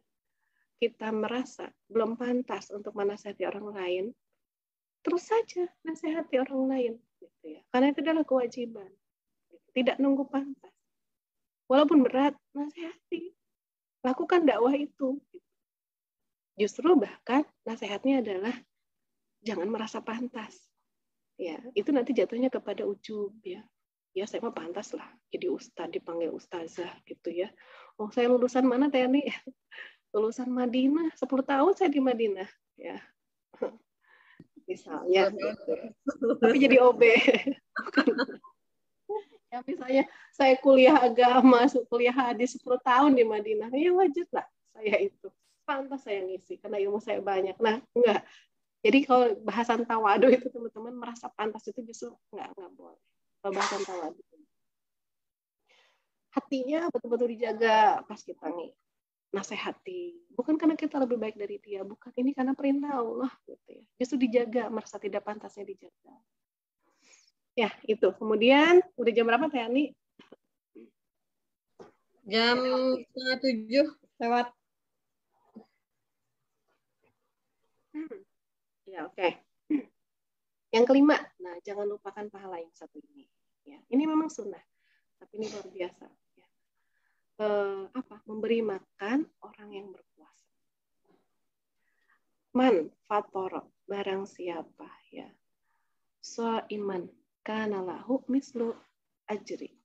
kita merasa belum pantas untuk menasihati orang lain, terus saja nasihati orang lain, gitu ya. Karena itu adalah kewajiban. Tidak nunggu pantas. Walaupun berat, nasihati. Lakukan dakwah itu. Justru bahkan nasihatnya adalah jangan merasa pantas. Ya, itu nanti jatuhnya kepada ujub ya. Ya saya mah pantas lah jadi ustaz, dipanggil ustazah gitu ya. Oh saya lulusan mana Tani? Lulusan Madinah, 10 tahun saya di Madinah ya. Misalnya gitu. Tapi jadi OB. Ya misalnya saya kuliah agama, kuliah hadis 10 tahun di Madinah, ya wajar lah saya itu. Pantas saya ngisi karena ilmu saya banyak. Nah, enggak. Jadi kalau bahasan tawadu itu teman-teman merasa pantas itu justru enggak boleh. Bahasan tawadu. Hatinya betul-betul dijaga pas kita nih nasihati. Bukan karena kita lebih baik dari dia, bukan. Ini karena perintah Allah gitu ya. Justru dijaga, merasa tidak pantasnya dijaga. Ya, itu. Kemudian udah jam berapa Tani?
Jam 6:30 lewat.
Ya, oke. Yang kelima, nah jangan lupakan pahala yang satu ini. Ya, ini memang sunnah, tapi ini luar biasa. Ya. Memberi makan orang yang berpuasa. Man fatoro, barang siapa ya. So iman kana lahu mislu ajri.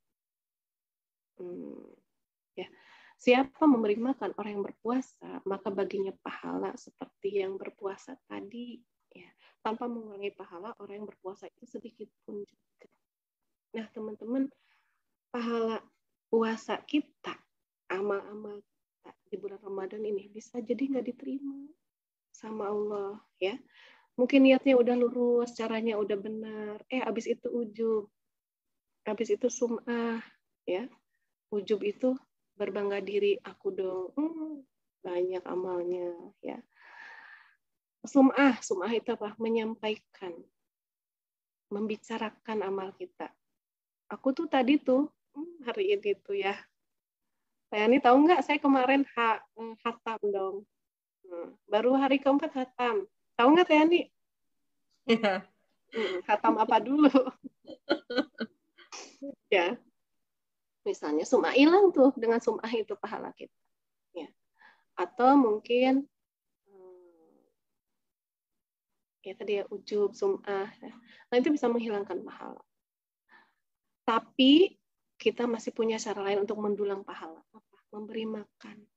Ya. Siapa memberi makan orang yang berpuasa, maka baginya pahala seperti yang berpuasa tadi. Ya. Tanpa mengurangi pahala orang yang berpuasa itu sedikit pun juga. Nah, teman-teman, pahala puasa kita, amal-amal kita di bulan Ramadan ini bisa jadi nggak diterima sama Allah, ya. Mungkin niatnya udah lurus, caranya udah benar. Abis itu ujub, abis itu sum'ah, ya. Ujub itu berbangga diri, aku dong, banyak amalnya, ya. Sum'ah itu apa? Menyampaikan, membicarakan amal kita. Aku tuh tadi tuh, hari ini tuh ya. Saya ini tahu nggak, saya kemarin khatam dong. Baru hari keempat khatam. Tahu nggak Teh Ani?
Ya.
Khatam apa dulu? Ya. Misalnya sum'ah hilang tuh, dengan sum'ah itu pahala kita. Ya. Atau mungkin ya tadi ya ujub, sum'ah. Nah itu bisa menghilangkan pahala. Tapi kita masih punya cara lain untuk mendulang pahala. Apa? Memberi makan.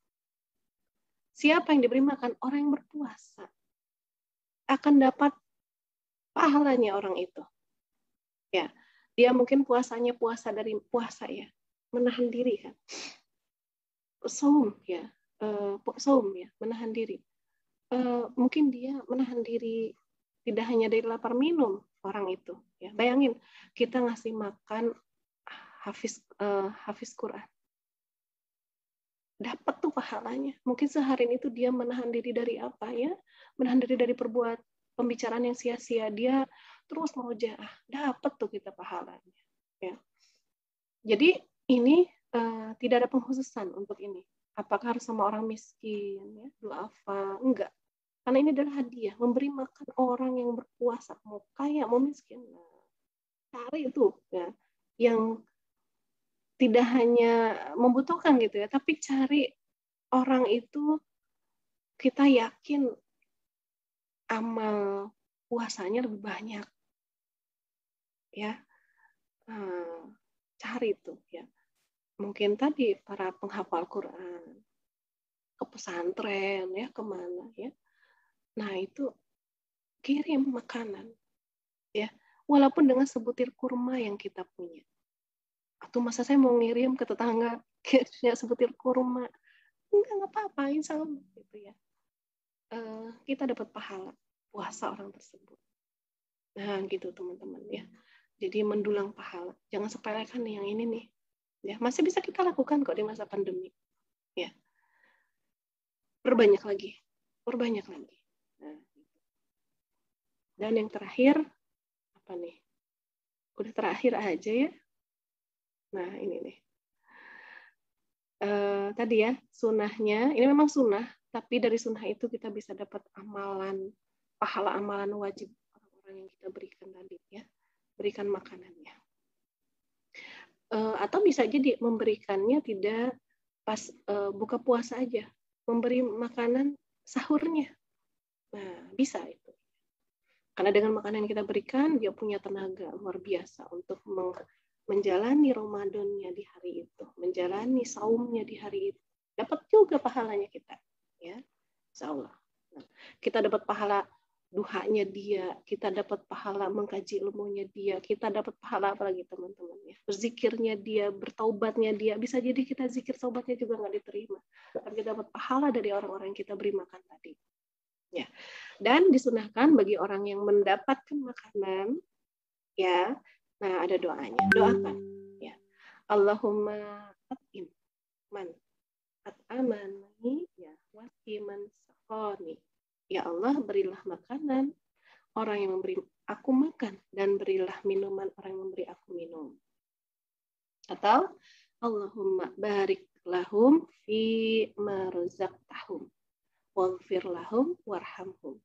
Siapa yang diberi makan? Orang yang berpuasa. Akan dapat pahalanya orang itu. Ya, dia mungkin puasanya puasa ya, menahan diri kan. Saum ya, menahan diri. Mungkin dia menahan diri tidak hanya dari lapar minum orang itu. Ya, bayangin kita ngasih makan hafiz Quran. Dapat tuh pahalanya. Mungkin sehari itu dia menahan diri dari apa ya? Menahan diri dari pembicaraan yang sia-sia. Dia terus merojaah. Dapat tuh kita pahalanya. Ya. Jadi ini tidak ada pengkhususan untuk ini. Apakah harus sama orang miskin? Ya? Du'afa? Enggak. Karena ini adalah hadiah. Memberi makan orang yang berpuasa. Mau kaya, mau miskin. Nah, cari itu. Ya. Yang tidak hanya membutuhkan gitu ya, tapi cari orang itu kita yakin amal puasanya lebih banyak. Ya. Cari itu ya. Mungkin tadi para penghafal Quran ke pesantren ya, kemana ya. Nah, itu kirim makanan ya. Walaupun dengan sebutir kurma yang kita punya. Atau masa saya mau ngirim ke tetangga punya sebutir kurma, enggak apa-apa, insya Allah gitu ya. Kita dapat pahala puasa orang tersebut. Nah gitu teman-teman ya. Jadi mendulang pahala, jangan sepelekan nih yang ini nih. Ya masih bisa kita lakukan kok di masa pandemi. Ya perbanyak lagi. Nah, dan yang terakhir apa nih? Udah terakhir aja ya. Nah, ini nih. Tadi ya, sunnahnya, ini memang sunnah, tapi dari sunnah itu kita bisa dapat pahala amalan wajib orang-orang yang kita berikan tadi ya. Berikan makanannya. Atau bisa jadi memberikannya tidak pas buka puasa aja. Memberi makanan sahurnya. Nah, bisa itu. Karena dengan makanan yang kita berikan, dia punya tenaga luar biasa untuk menjalani Ramadannya di hari itu, menjalani saumnya di hari itu, dapat juga pahalanya kita, ya, insya Allah. Nah, kita dapat pahala duhanya dia, kita dapat pahala mengkaji ilmunya dia, kita dapat pahala apalagi teman-teman ya, berzikirnya dia, bertaubatnya dia, bisa jadi kita zikir taubatnya juga nggak diterima, tapi kita dapat pahala dari orang-orang yang kita beri makan tadi, ya. Dan disunahkan bagi orang yang mendapatkan makanan, ya. Nah, ada doanya. Doakan. Ya. Allahumma at'im man at'amani ya wasiman saqani. Ya Allah, berilah makanan orang yang memberi aku makan dan berilah minuman orang yang memberi aku minum. Atau Allahumma barik lahum fi ma razaqtahum waghfir lahum warhamhum.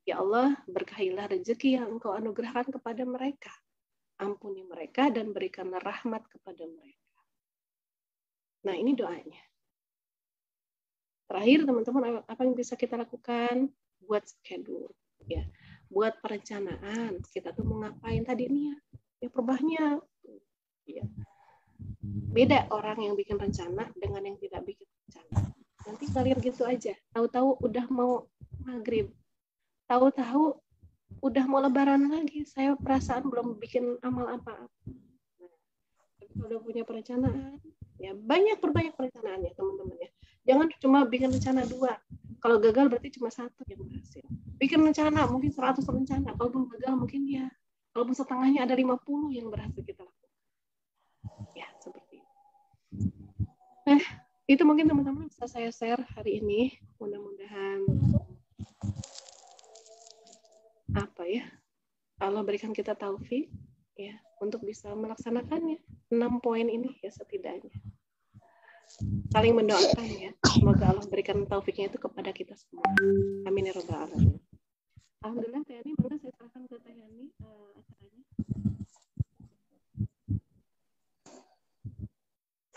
Ya Allah, berkahilah rezeki yang Engkau anugerahkan kepada mereka. Ampuni mereka dan berikanlah rahmat kepada mereka. Nah, ini doanya. Terakhir, teman-teman, apa yang bisa kita lakukan? Buat schedule, ya. Buat perencanaan. Kita tuh mau ngapain tadi nih ya? Perbahnya, ya. Beda orang yang bikin rencana dengan yang tidak bikin rencana. Nanti ngalir gitu aja. Tahu-tahu udah mau maghrib. Tahu-tahu udah mau lebaran lagi, saya perasaan belum bikin amal apa-apa. Nah, tapi kalau udah punya perencanaan, ya perbanyak perencanaan ya teman-teman ya. Jangan cuma bikin rencana 2. Kalau gagal berarti cuma 1 yang berhasil. Bikin rencana mungkin 100 rencana, kalaupun gagal mungkin ya, kalaupun setengahnya ada 50 yang berhasil kita lakukan. Ya, seperti itu. Nah, itu mungkin teman-teman bisa saya share hari ini. Mudah-mudahan apa ya, Allah berikan kita taufik ya untuk bisa melaksanakannya 6 poin ini ya setidaknya. Saling mendoakan ya, semoga Allah berikan taufiknya itu kepada kita semua. Amin ya rabbal alamin. Alhamdulillah Teh Yani, maka saya serahkan ke Teh Yani acaranya.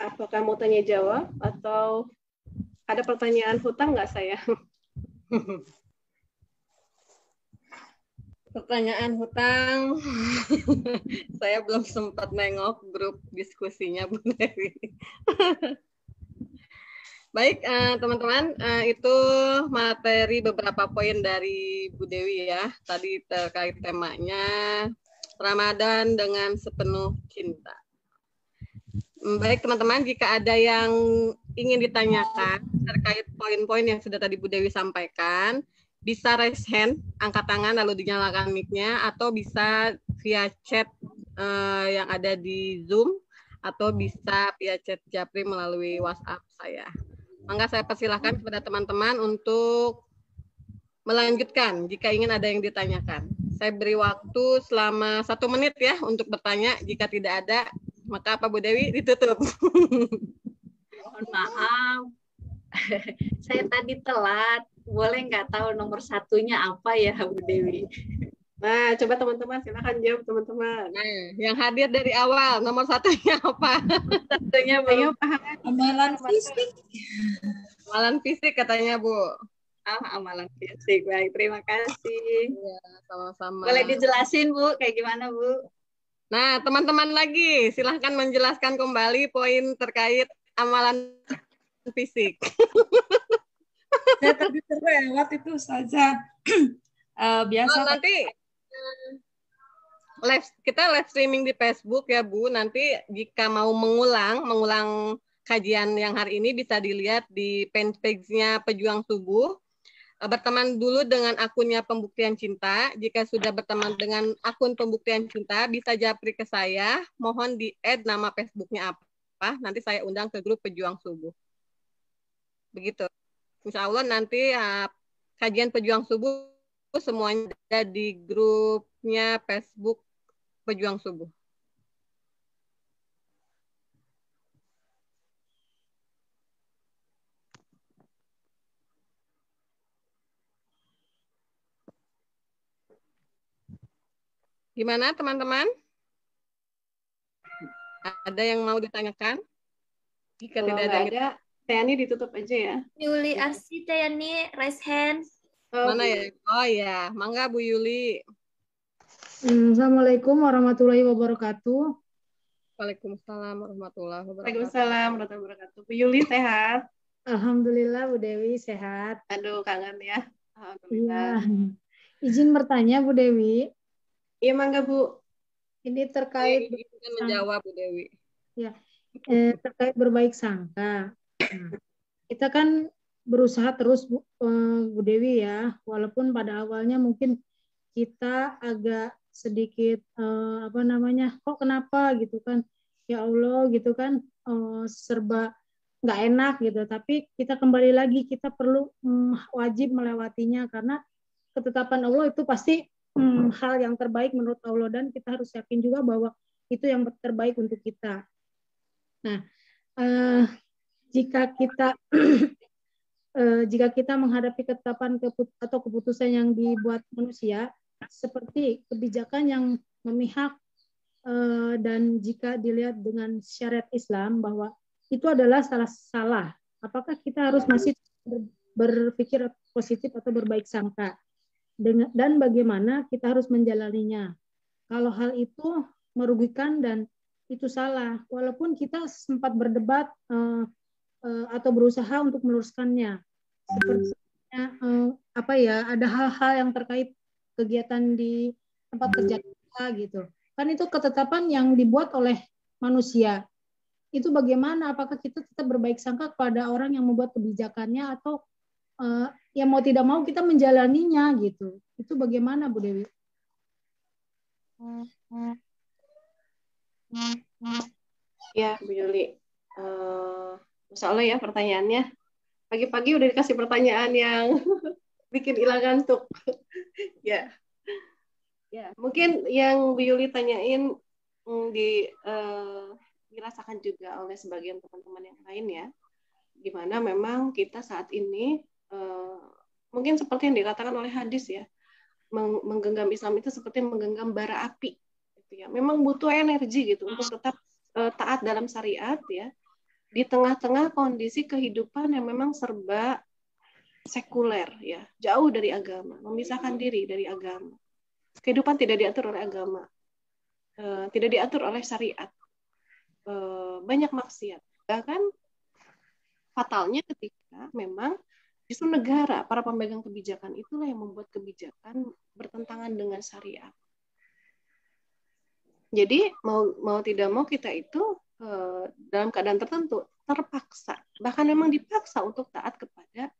Apakah mau tanya jawab atau ada pertanyaan hutang nggak saya?
pertanyaan hutang. Saya belum sempat nengok grup diskusinya Bu Dewi. Baik, teman-teman, itu materi beberapa poin dari Bu Dewi ya. Tadi terkait temanya Ramadan dengan sepenuh cinta. Baik, teman-teman, jika ada yang ingin ditanyakan terkait poin-poin yang sudah tadi Bu Dewi sampaikan, bisa raise hand, angkat tangan lalu dinyalakan mic-nya, atau bisa via chat yang ada di Zoom, atau bisa via chat Japri melalui WhatsApp saya. Maka saya persilahkan kepada teman-teman untuk melanjutkan jika ingin ada yang ditanyakan. Saya beri waktu selama 1 menit ya untuk bertanya. Jika tidak ada, maka apa Bu Dewi ditutup.
Mohon maaf, saya tadi telat. Boleh nggak tahu nomor satunya apa ya Bu Dewi?
Nah, coba teman-teman silakan jawab teman-teman.
Nah, yang hadir dari awal nomor satunya apa?
Satunya
Ayo,
belum.
Amalan fisik.
Amalan fisik katanya Bu.
Amalan fisik. Baik, terima kasih.
Ya, sama-sama.
Boleh dijelasin Bu, kayak gimana Bu?
Nah, teman-teman lagi silahkan menjelaskan kembali poin terkait amalan fisik.
Saya tadi terlewat itu saja. Biasa
Nanti kita live streaming di Facebook ya Bu. Nanti jika mau mengulang kajian yang hari ini bisa dilihat di fanpage-nya Pejuang Subuh. Berteman dulu dengan akunnya Pembuktian Cinta. Jika sudah berteman dengan akun Pembuktian Cinta, bisa japri ke saya. Mohon di-add nama Facebook-nya apa. Nanti saya undang ke grup Pejuang Subuh. Begitu. Insya Allah nanti kajian Pejuang Subuh semuanya ada di grupnya Facebook Pejuang Subuh. Gimana teman-teman? Ada yang mau ditanyakan? Jika
Kalau
tidak
nggak
ada,
Tayani ditutup aja ya.
Yuli Arsi Tayani raise hand.
mana ya? Oh ya, mangga Bu Yuli.
Assalamualaikum warahmatullahi wabarakatuh.
Waalaikumsalam warahmatullahi wabarakatuh.
Waalaikumsalam warahmatullahi wabarakatuh. Bu Yuli sehat?
Alhamdulillah Bu Dewi sehat.
Aduh, kangen ya.
Iya.
Alhamdulillah.
Izin bertanya Bu Dewi.
Iya, mangga Bu.
Ini terkait
Izinkan menjawab Bu Dewi.
ya, terkait berbaik sangka. Nah, kita kan berusaha terus Bu Dewi ya, walaupun pada awalnya mungkin kita agak sedikit kok kenapa gitu kan, ya Allah gitu kan, serba nggak enak gitu, tapi kita kembali lagi kita perlu wajib melewatinya karena ketetapan Allah itu pasti hal yang terbaik menurut Allah dan kita harus yakin juga bahwa itu yang terbaik untuk kita. Nah, jika kita menghadapi ketetapan atau keputusan yang dibuat manusia seperti kebijakan yang memihak dan jika dilihat dengan syariat Islam bahwa itu adalah salah, apakah kita harus masih berpikir positif atau berbaik sangka dan bagaimana kita harus menjalaninya kalau hal itu merugikan dan itu salah walaupun kita sempat berdebat atau berusaha untuk meluruskannya seperti ada hal-hal yang terkait kegiatan di tempat kerja kita gitu kan, itu ketetapan yang dibuat oleh manusia. Itu bagaimana, apakah kita tetap berbaik sangka kepada orang yang membuat kebijakannya atau ya mau tidak mau kita menjalaninya gitu. Itu bagaimana Bu Dewi?
Ya Bu Yuli, Masya Allah ya pertanyaannya. Pagi-pagi udah dikasih pertanyaan yang bikin hilang ngantuk. Ya, mungkin yang Bu Yuli tanyain dirasakan juga oleh sebagian teman-teman yang lain ya, di mana memang kita saat ini mungkin seperti yang dikatakan oleh hadis ya, menggenggam Islam itu seperti menggenggam bara api, gitu ya. Memang butuh energi gitu untuk tetap taat dalam syariat ya, di tengah-tengah kondisi kehidupan yang memang serba sekuler ya, jauh dari agama, memisahkan diri dari agama. kehidupan tidak diatur oleh agama, tidak diatur oleh syariat, banyak maksiat. Bahkan fatalnya ketika memang justru negara, para pemegang kebijakan itulah yang membuat kebijakan bertentangan dengan syariat. Jadi mau tidak mau kita itu dalam keadaan tertentu terpaksa, bahkan memang dipaksa untuk taat kepada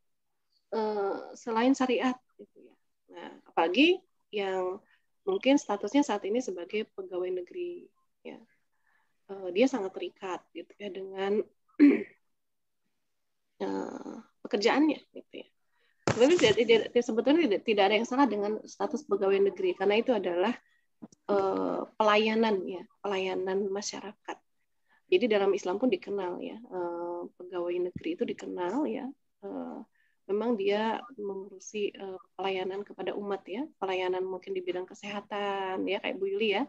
selain syariat, gitu ya. Nah, apalagi yang mungkin statusnya saat ini sebagai pegawai negeri, ya, dia sangat terikat, gitu ya, dengan pekerjaannya, gitu ya. Sebetulnya tidak ada yang salah dengan status pegawai negeri, karena itu adalah pelayanan, ya, pelayanan masyarakat. Jadi dalam Islam pun dikenal, ya, pegawai negeri itu dikenal, ya, memang dia mengurusi pelayanan kepada umat, ya, pelayanan mungkin di bidang kesehatan, ya, kayak Bu Yuli, ya,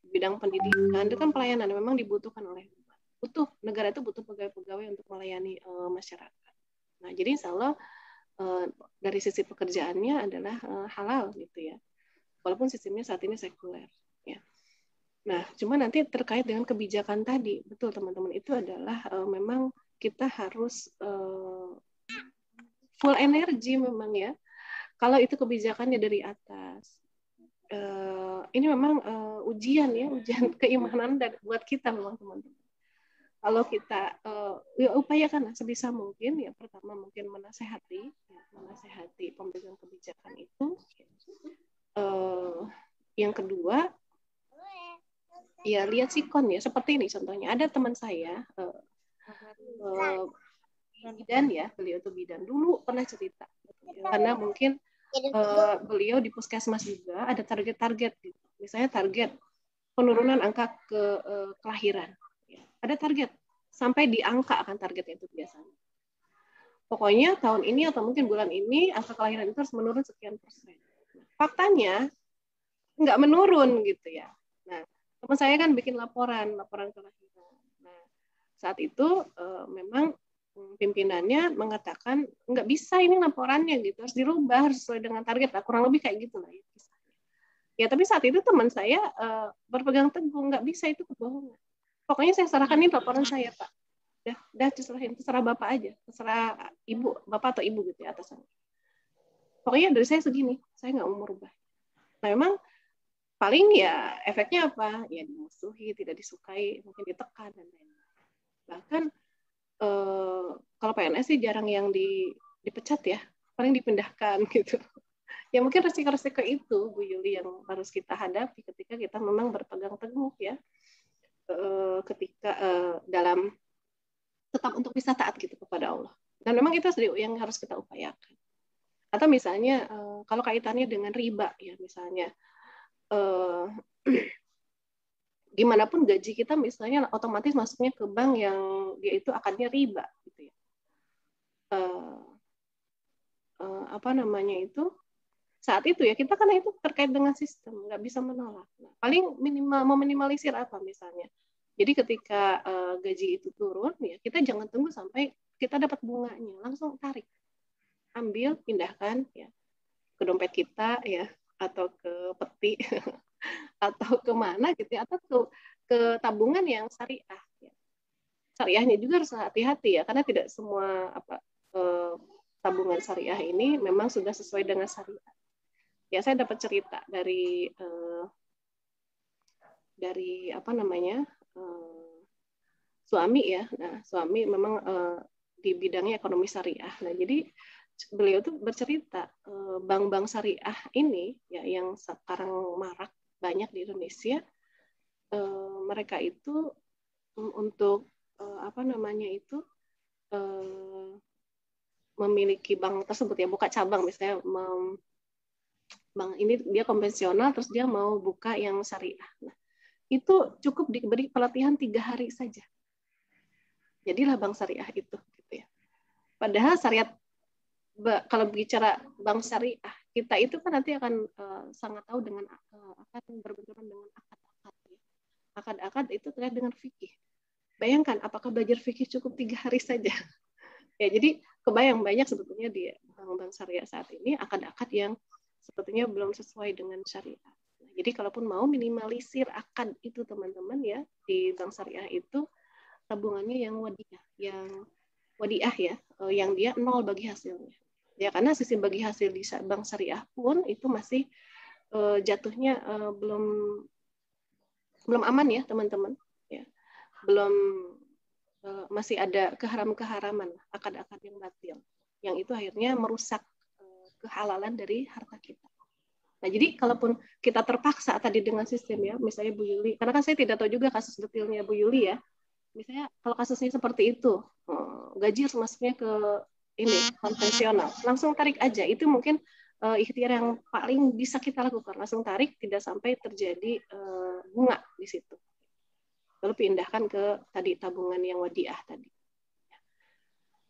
bidang pendidikan itu kan pelayanan memang dibutuhkan oleh umat. Negara itu butuh pegawai-pegawai untuk melayani masyarakat. Nah, jadi insya Allah dari sisi pekerjaannya adalah halal, gitu ya, walaupun sistemnya saat ini sekuler, ya. Nah, cuma nanti terkait dengan kebijakan tadi, betul teman-teman, itu adalah memang kita harus full energi memang, ya. Kalau itu kebijakannya dari atas, ini memang ujian, ya, ujian keimanan buat kita memang teman-teman. Kalau kita ya upayakan sebisa mungkin, ya, pertama mungkin menasehati pemegang kebijakan itu. Yang kedua, ya lihat sikon, ya, seperti ini contohnya. Ada teman saya bidan, ya, beliau itu bidan dulu pernah cerita, karena mungkin beliau di puskesmas juga ada target-target, gitu. Misalnya target penurunan angka kelahiran, ya. Ada target sampai di angka akan targetnya itu biasanya. Pokoknya tahun ini atau mungkin bulan ini angka kelahiran itu harus menurun sekian persen. Faktanya nggak menurun, gitu ya. Nah, teman saya kan bikin laporan kelahiran. Nah, saat itu memang pimpinannya mengatakan nggak bisa ini laporannya, gitu, harus dirubah, harus sesuai dengan target, kurang lebih kayak gitulah, ya. Ya, tapi saat itu teman saya berpegang teguh, nggak bisa, itu kebohongan. Pokoknya saya serahkan ini laporan saya, Pak. Dah diserahin, terserah Bapak aja, terserah Ibu, Bapak atau Ibu, gitu ya, atasannya. Pokoknya dari saya segini, saya nggak mau merubah. Nah, memang paling ya efeknya apa? Ya dimusuhi, tidak disukai, mungkin ditekan dan lain-lain. Bahkan kalau PNS sih jarang yang dipecat, ya, paling dipindahkan, gitu. Ya mungkin resiko-resiko itu, Bu Yuli, yang harus kita hadapi ketika kita memang berpegang teguh, ya, ketika dalam tetap untuk bisa taat, gitu, kepada Allah. Dan memang itu yang harus kita upayakan. Atau misalnya kalau kaitannya dengan riba, ya, misalnya gimana pun gaji kita misalnya otomatis masuknya ke bank yang dia itu akadnya riba, gitu ya. Apa namanya itu? Saat itu, ya, kita karena itu terkait dengan sistem, nggak bisa menolak. Nah, paling meminimalisir apa misalnya. Jadi ketika gaji itu turun, ya, kita jangan tunggu sampai kita dapat bunganya, langsung tarik, ambil, pindahkan, ya, ke dompet kita, ya, atau ke peti atau kemana, gitu ya, atau ke tabungan yang syariah, ya. Syariahnya juga harus hati-hati, ya, karena tidak semua tabungan syariah ini memang sudah sesuai dengan syariat. Ya, saya dapat cerita dari apa namanya suami, ya. Nah, suami memang di bidangnya ekonomi syariah. Nah, jadi beliau tuh bercerita bank-bank syariah ini, ya, yang sekarang marak banyak di Indonesia, mereka itu untuk apa namanya itu memiliki bank tersebut, ya, buka cabang, misalnya bank ini dia konvensional, terus dia mau buka yang syariah. Nah, itu cukup diberi pelatihan 3 hari saja. Jadilah bank syariah itu, gitu ya. Padahal syariat, kalau bicara bank syariah, kita itu kan nanti akan sangat tahu dengan akan berbenturan dengan akad-akad, ya. Akad-akad itu terkait dengan fikih. Bayangkan, apakah belajar fikih cukup 3 hari saja? Ya, jadi kebayang banyak sebetulnya di bank-bank syariah saat ini akad-akad yang sebetulnya belum sesuai dengan syariat. Jadi kalaupun mau minimalisir akad itu teman-teman ya, di bank syariah itu tabungannya yang wadiah ya, yang dia 0 bagi hasilnya. Ya karena sistem bagi hasil di bank syariah pun itu masih jatuhnya belum aman ya teman-teman. Ya. Belum masih ada keharaman akad-akad yang batil. Yang itu akhirnya merusak kehalalan dari harta kita. Nah, jadi kalaupun kita terpaksa tadi dengan sistem ya, misalnya Bu Yuli, karena kan saya tidak tahu juga kasus detailnya Bu Yuli ya, misalnya kalau kasusnya seperti itu, gaji harus masuknya ke ini konvensional, langsung tarik aja, itu mungkin ikhtiar yang paling bisa kita lakukan, langsung tarik, tidak sampai terjadi bunga di situ. Lalu pindahkan ke tadi tabungan yang wadiah tadi.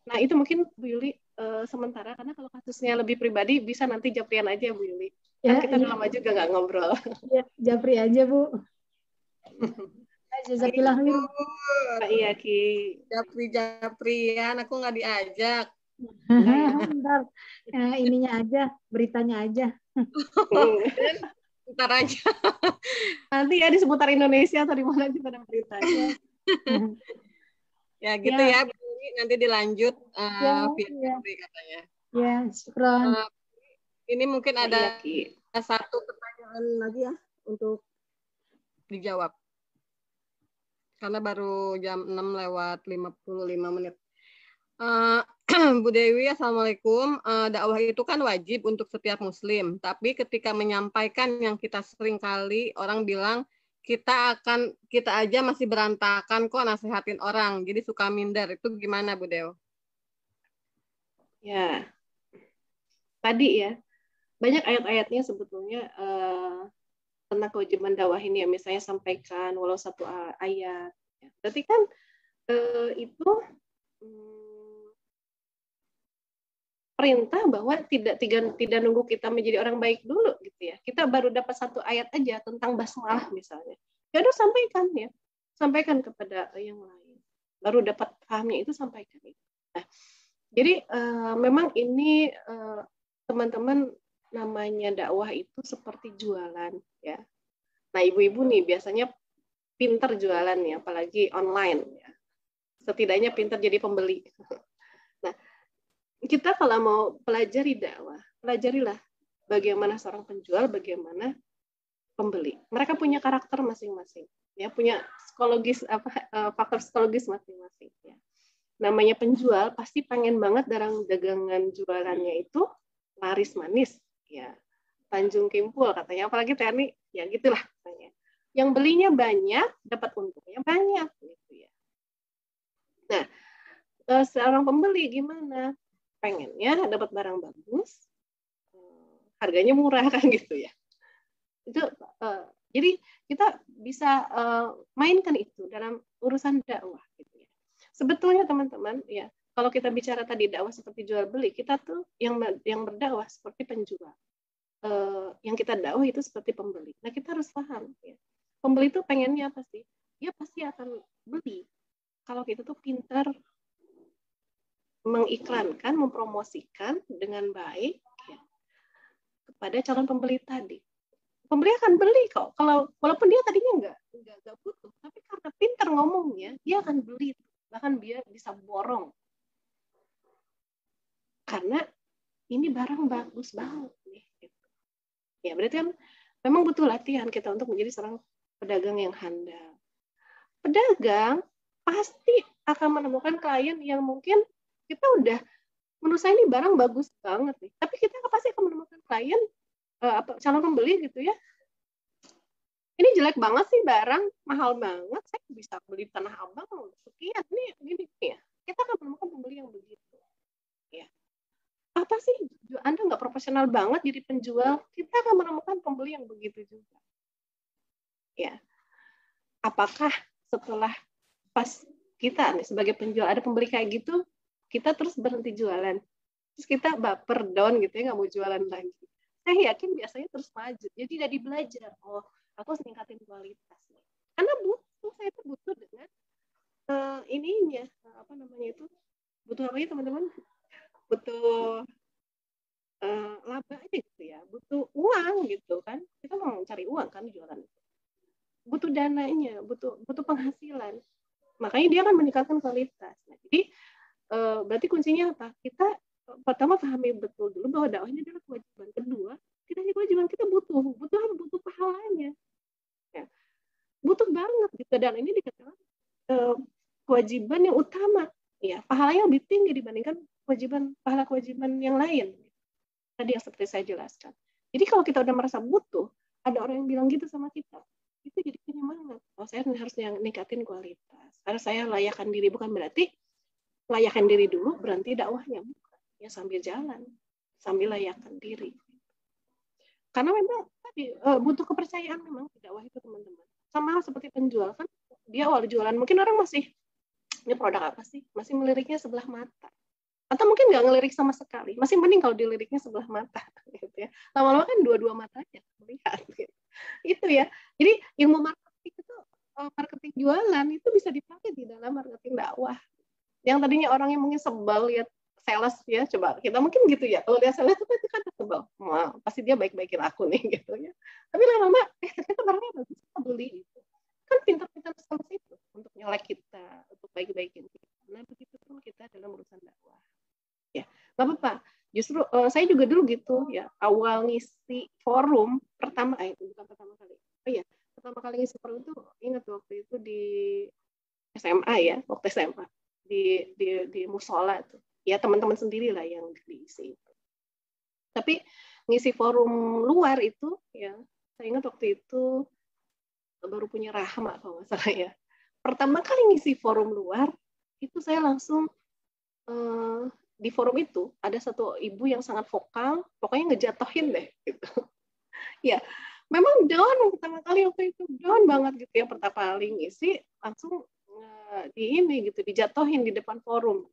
Nah, itu mungkin Bu Yuli sementara, karena kalau kasusnya lebih pribadi bisa nanti Japrian aja Bu Yuli. Kan kita udah lama juga nggak ngobrol.
Ya, Japri aja Bu. Jazakillah khair.
Iya Ki.
Japrian, aku nggak diajak.
Bentar, ininya aja, beritanya aja.
Ntar aja.
Nanti ya di seputar Indonesia atau di mana juga ada beritanya.
Ya gitu ya. Nanti dilanjut via katanya.
Ya, syukron.
Ini mungkin ada satu pertanyaan lagi ya untuk dijawab. Karena baru jam 6:55 menit. Bu Dewi, Assalamualaikum. Dakwah itu kan wajib untuk setiap muslim. Tapi ketika menyampaikan yang kita sering kali orang bilang kita aja masih berantakan kok nasihatin orang. Jadi suka minder. Itu gimana Bu Dewi?
Ya, tadi ya. Banyak ayat-ayatnya sebetulnya tentang kewajiban dakwah ini ya, misalnya sampaikan walau satu ayat. Ya. Berarti kan itu perintah bahwa tidak nunggu kita menjadi orang baik dulu gitu ya. Kita baru dapat satu ayat aja tentang basmalah misalnya. Ya udah sampaikan ya, sampaikan kepada yang lain. Baru dapat pahamnya itu sampaikan itu. Nah, jadi memang ini teman-teman namanya dakwah itu seperti jualan ya. Nah, ibu-ibu nih biasanya pinter jualan ya, apalagi online ya. Setidaknya pinter jadi pembeli. Nah, kita kalau mau pelajari dakwah, pelajarilah bagaimana seorang penjual, bagaimana pembeli. Mereka punya karakter masing-masing, ya, punya faktor psikologis masing-masing ya. Namanya penjual pasti pengen banget dagangan jualannya itu laris manis. Ya, Tanjung Kimpul katanya, apalagi TNI, ya gitulah katanya. Yang belinya banyak, dapat untungnya banyak, gitu ya. Nah, seorang pembeli gimana? Pengennya dapat barang bagus, harganya murah kan gitu ya. Itu jadi kita bisa mainkan itu dalam urusan dakwah, gitu ya. Sebetulnya teman-teman, ya. Kalau kita bicara tadi dakwah seperti jual beli, kita tuh yang berdakwah seperti penjual. Yang kita dakwah itu seperti pembeli. Nah, kita harus paham ya. Pembeli itu pengennya apa sih? Dia pasti akan beli kalau kita tuh pintar mengiklankan, mempromosikan dengan baik ya, kepada calon pembeli tadi. Pembeli akan beli kok. Kalau walaupun dia tadinya nggak butuh, tapi karena pintar ngomongnya, dia akan beli. Bahkan dia bisa borong. Karena ini barang bagus banget nih. Gitu. Ya berarti kan memang butuh latihan kita untuk menjadi seorang pedagang yang handal. Pedagang pasti akan menemukan klien yang mungkin kita udah, menurut saya ini barang bagus banget nih. Tapi kita pasti akan menemukan klien, calon pembeli gitu ya. Ini jelek banget sih barang, mahal banget. Saya bisa beli Tanah Abang sekian ini ya. Kita akan menemukan pembeli yang begitu. Ya. Apa sih, Anda nggak profesional banget jadi penjual, kita akan menemukan pembeli yang begitu juga. Ya, apakah setelah pas kita nih sebagai penjual ada pembeli kayak gitu, kita terus berhenti jualan, terus kita baper down gitu ya, nggak mau jualan lagi? Saya yakin biasanya terus maju, jadi jadi belajar. Oh, aku harus meningkatin kualitas. Karena saya itu butuh dengan ininya, apa namanya itu, butuh apa ya teman-teman? Butuh laba aja gitu ya, butuh uang gitu kan, kita mau cari uang kan jualan itu. Butuh dananya, butuh penghasilan. Makanya dia akan meningkatkan kualitas. Nah, jadi berarti kuncinya apa? Kita pertama pahami betul dulu bahwa dakwahnya adalah kewajiban. Kedua, kewajiban kita butuh pahalanya. Ya. Butuh banget gitu, dan ini dikatakan kewajiban yang utama. Ya, pahalanya lebih tinggi dibandingkan pahala kewajiban yang lain. Tadi yang seperti saya jelaskan. Jadi kalau kita udah merasa butuh, ada orang yang bilang gitu sama kita, itu jadi penyemangat. Oh, saya harus ningkatin kualitas. Karena saya layakan diri, bukan berarti layakan diri dulu berarti dakwahnya, bukan. Ya sambil jalan, sambil layakan diri. Karena memang tadi butuh kepercayaan memang dakwah itu, teman-teman. Sama seperti penjual kan, dia awal jualan mungkin orang masih, ini produk apa sih? Masih meliriknya sebelah mata. Atau mungkin nggak ngelirik sama sekali. Masih mending kalau diliriknya sebelah mata. Gitu ya. Lama-lama kan dua-dua matanya melihat. Gitu. Itu ya. Jadi ilmu marketing itu, marketing jualan itu bisa dipakai di dalam marketing dakwah. Yang tadinya orang yang mungkin sebel lihat sales ya, coba kita mungkin gitu ya. Kalau lihat sales itu kan sebel. Wah, pasti dia baik-baikin aku nih gitu ya. Tapi lama-lama ternyata barangnya bagus, kita beli gitu. Kan pintar-pintar sales itu untuk nyelek kita, untuk baik-baikin kita. Nah, begitu pun kita dalam urusan dakwah. Ya, nggak apa-apa. Justru saya juga dulu gitu ya, awal ngisi forum pertama, bukan pertama kali. Oh iya, pertama kali ngisi forum itu ingat waktu itu di SMA ya, waktu SMA di musola tuh. Ya teman-teman sendiri lah yang diisi. Tapi ngisi forum luar itu ya, saya ingat waktu itu baru punya Rahma kalau nggak salah ya. Pertama kali ngisi forum luar itu saya langsung di forum itu ada satu ibu yang sangat vokal, pokoknya ngejatohin deh gitu. Ya, memang down pertama kali waktu itu, down banget gitu ya, pertama kali ngisi langsung di ini gitu, dijatohin di depan forum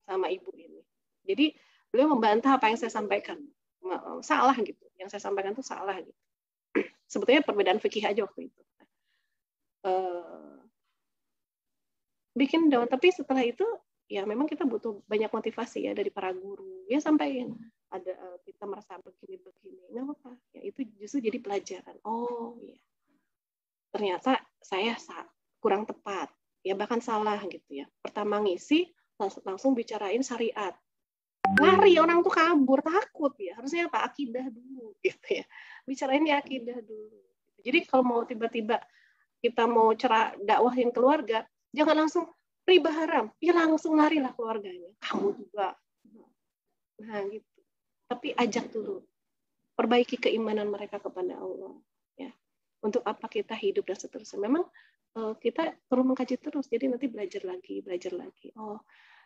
sama ibu ini. Jadi beliau membantah apa yang saya sampaikan, salah gitu, yang saya sampaikan itu salah gitu. Sebetulnya perbedaan fikih aja waktu itu. Bikin down, tapi setelah itu ya memang kita butuh banyak motivasi ya dari para guru ya, sampaikan ada kita merasa begini nggak apa-apa ya, itu justru jadi pelajaran. Oh ya, ternyata saya kurang tepat ya, bahkan salah gitu ya. Pertama ngisi langsung bicarain syariat, lari orang tuh kabur, takut ya. Harusnya apa, akidah dulu gitu ya, bicarain ya akidah dulu. Jadi kalau mau tiba-tiba kita mau dakwah yang keluarga, jangan langsung riba haram, ya langsung larilah keluarganya, kamu juga. Nah gitu. Tapi ajak dulu, perbaiki keimanan mereka kepada Allah. Ya, untuk apa kita hidup dan seterusnya. Memang kita perlu mengkaji terus, jadi nanti belajar lagi. Oh,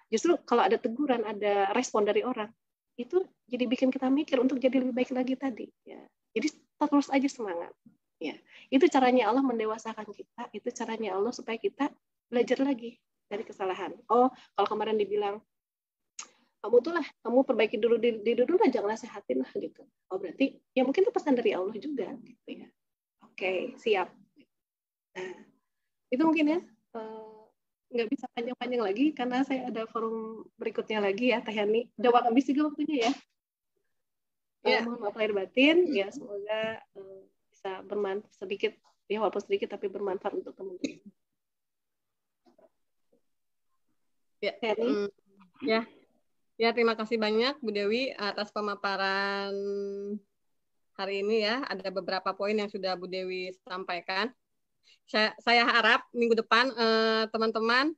justru kalau ada teguran, ada respon dari orang, itu jadi bikin kita mikir untuk jadi lebih baik lagi tadi. Ya, jadi terus aja semangat. Ya, itu caranya Allah mendewasakan kita. Itu caranya Allah supaya kita belajar lagi dari kesalahan. Oh, kalau kemarin dibilang kamu perbaiki dulu diri dulu lah, jangan nasehatin lah gitu. Oh, berarti ya mungkin itu pesan dari Allah juga gitu ya. Oke, siap. Nah, itu mungkin ya, nggak bisa panjang-panjang lagi karena saya ada forum berikutnya lagi ya, Teh Yani. Udah habis juga waktunya ya. Ya, mohon maaf lahir batin ya, semoga bisa bermanfaat sedikit ya, walaupun sedikit tapi bermanfaat untuk teman-teman.
Ya, ya, terima kasih banyak Bu Dewi atas pemaparan hari ini ya. Ada beberapa poin yang sudah Bu Dewi sampaikan. Saya harap minggu depan teman-teman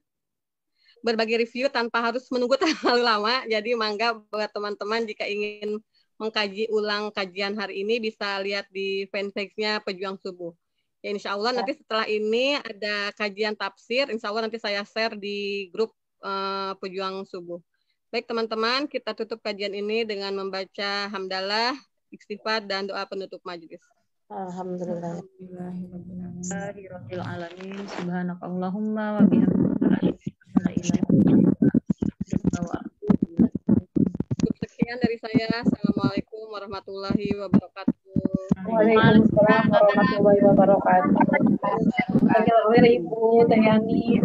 berbagi review tanpa harus menunggu terlalu lama. Jadi mangga buat teman-teman jika ingin mengkaji ulang kajian hari ini bisa lihat di fanpage-nya Pejuang Subuh. Ya, insya Allah nanti setelah ini ada kajian tafsir. Insya Allah nanti saya share di grup Pejuang Subuh. Baik teman-teman, kita tutup kajian ini dengan membaca hamdalah, istighfar, dan doa penutup majelis.
Alhamdulillah.
Rabbil alamin. Subhanakallahumma wa bihamdika.
Sekian dari saya. Assalamualaikum warahmatullahi wabarakatuh.
Waalaikumsalam warahmatullahi wabarakatuh. Ibu Teh Yani.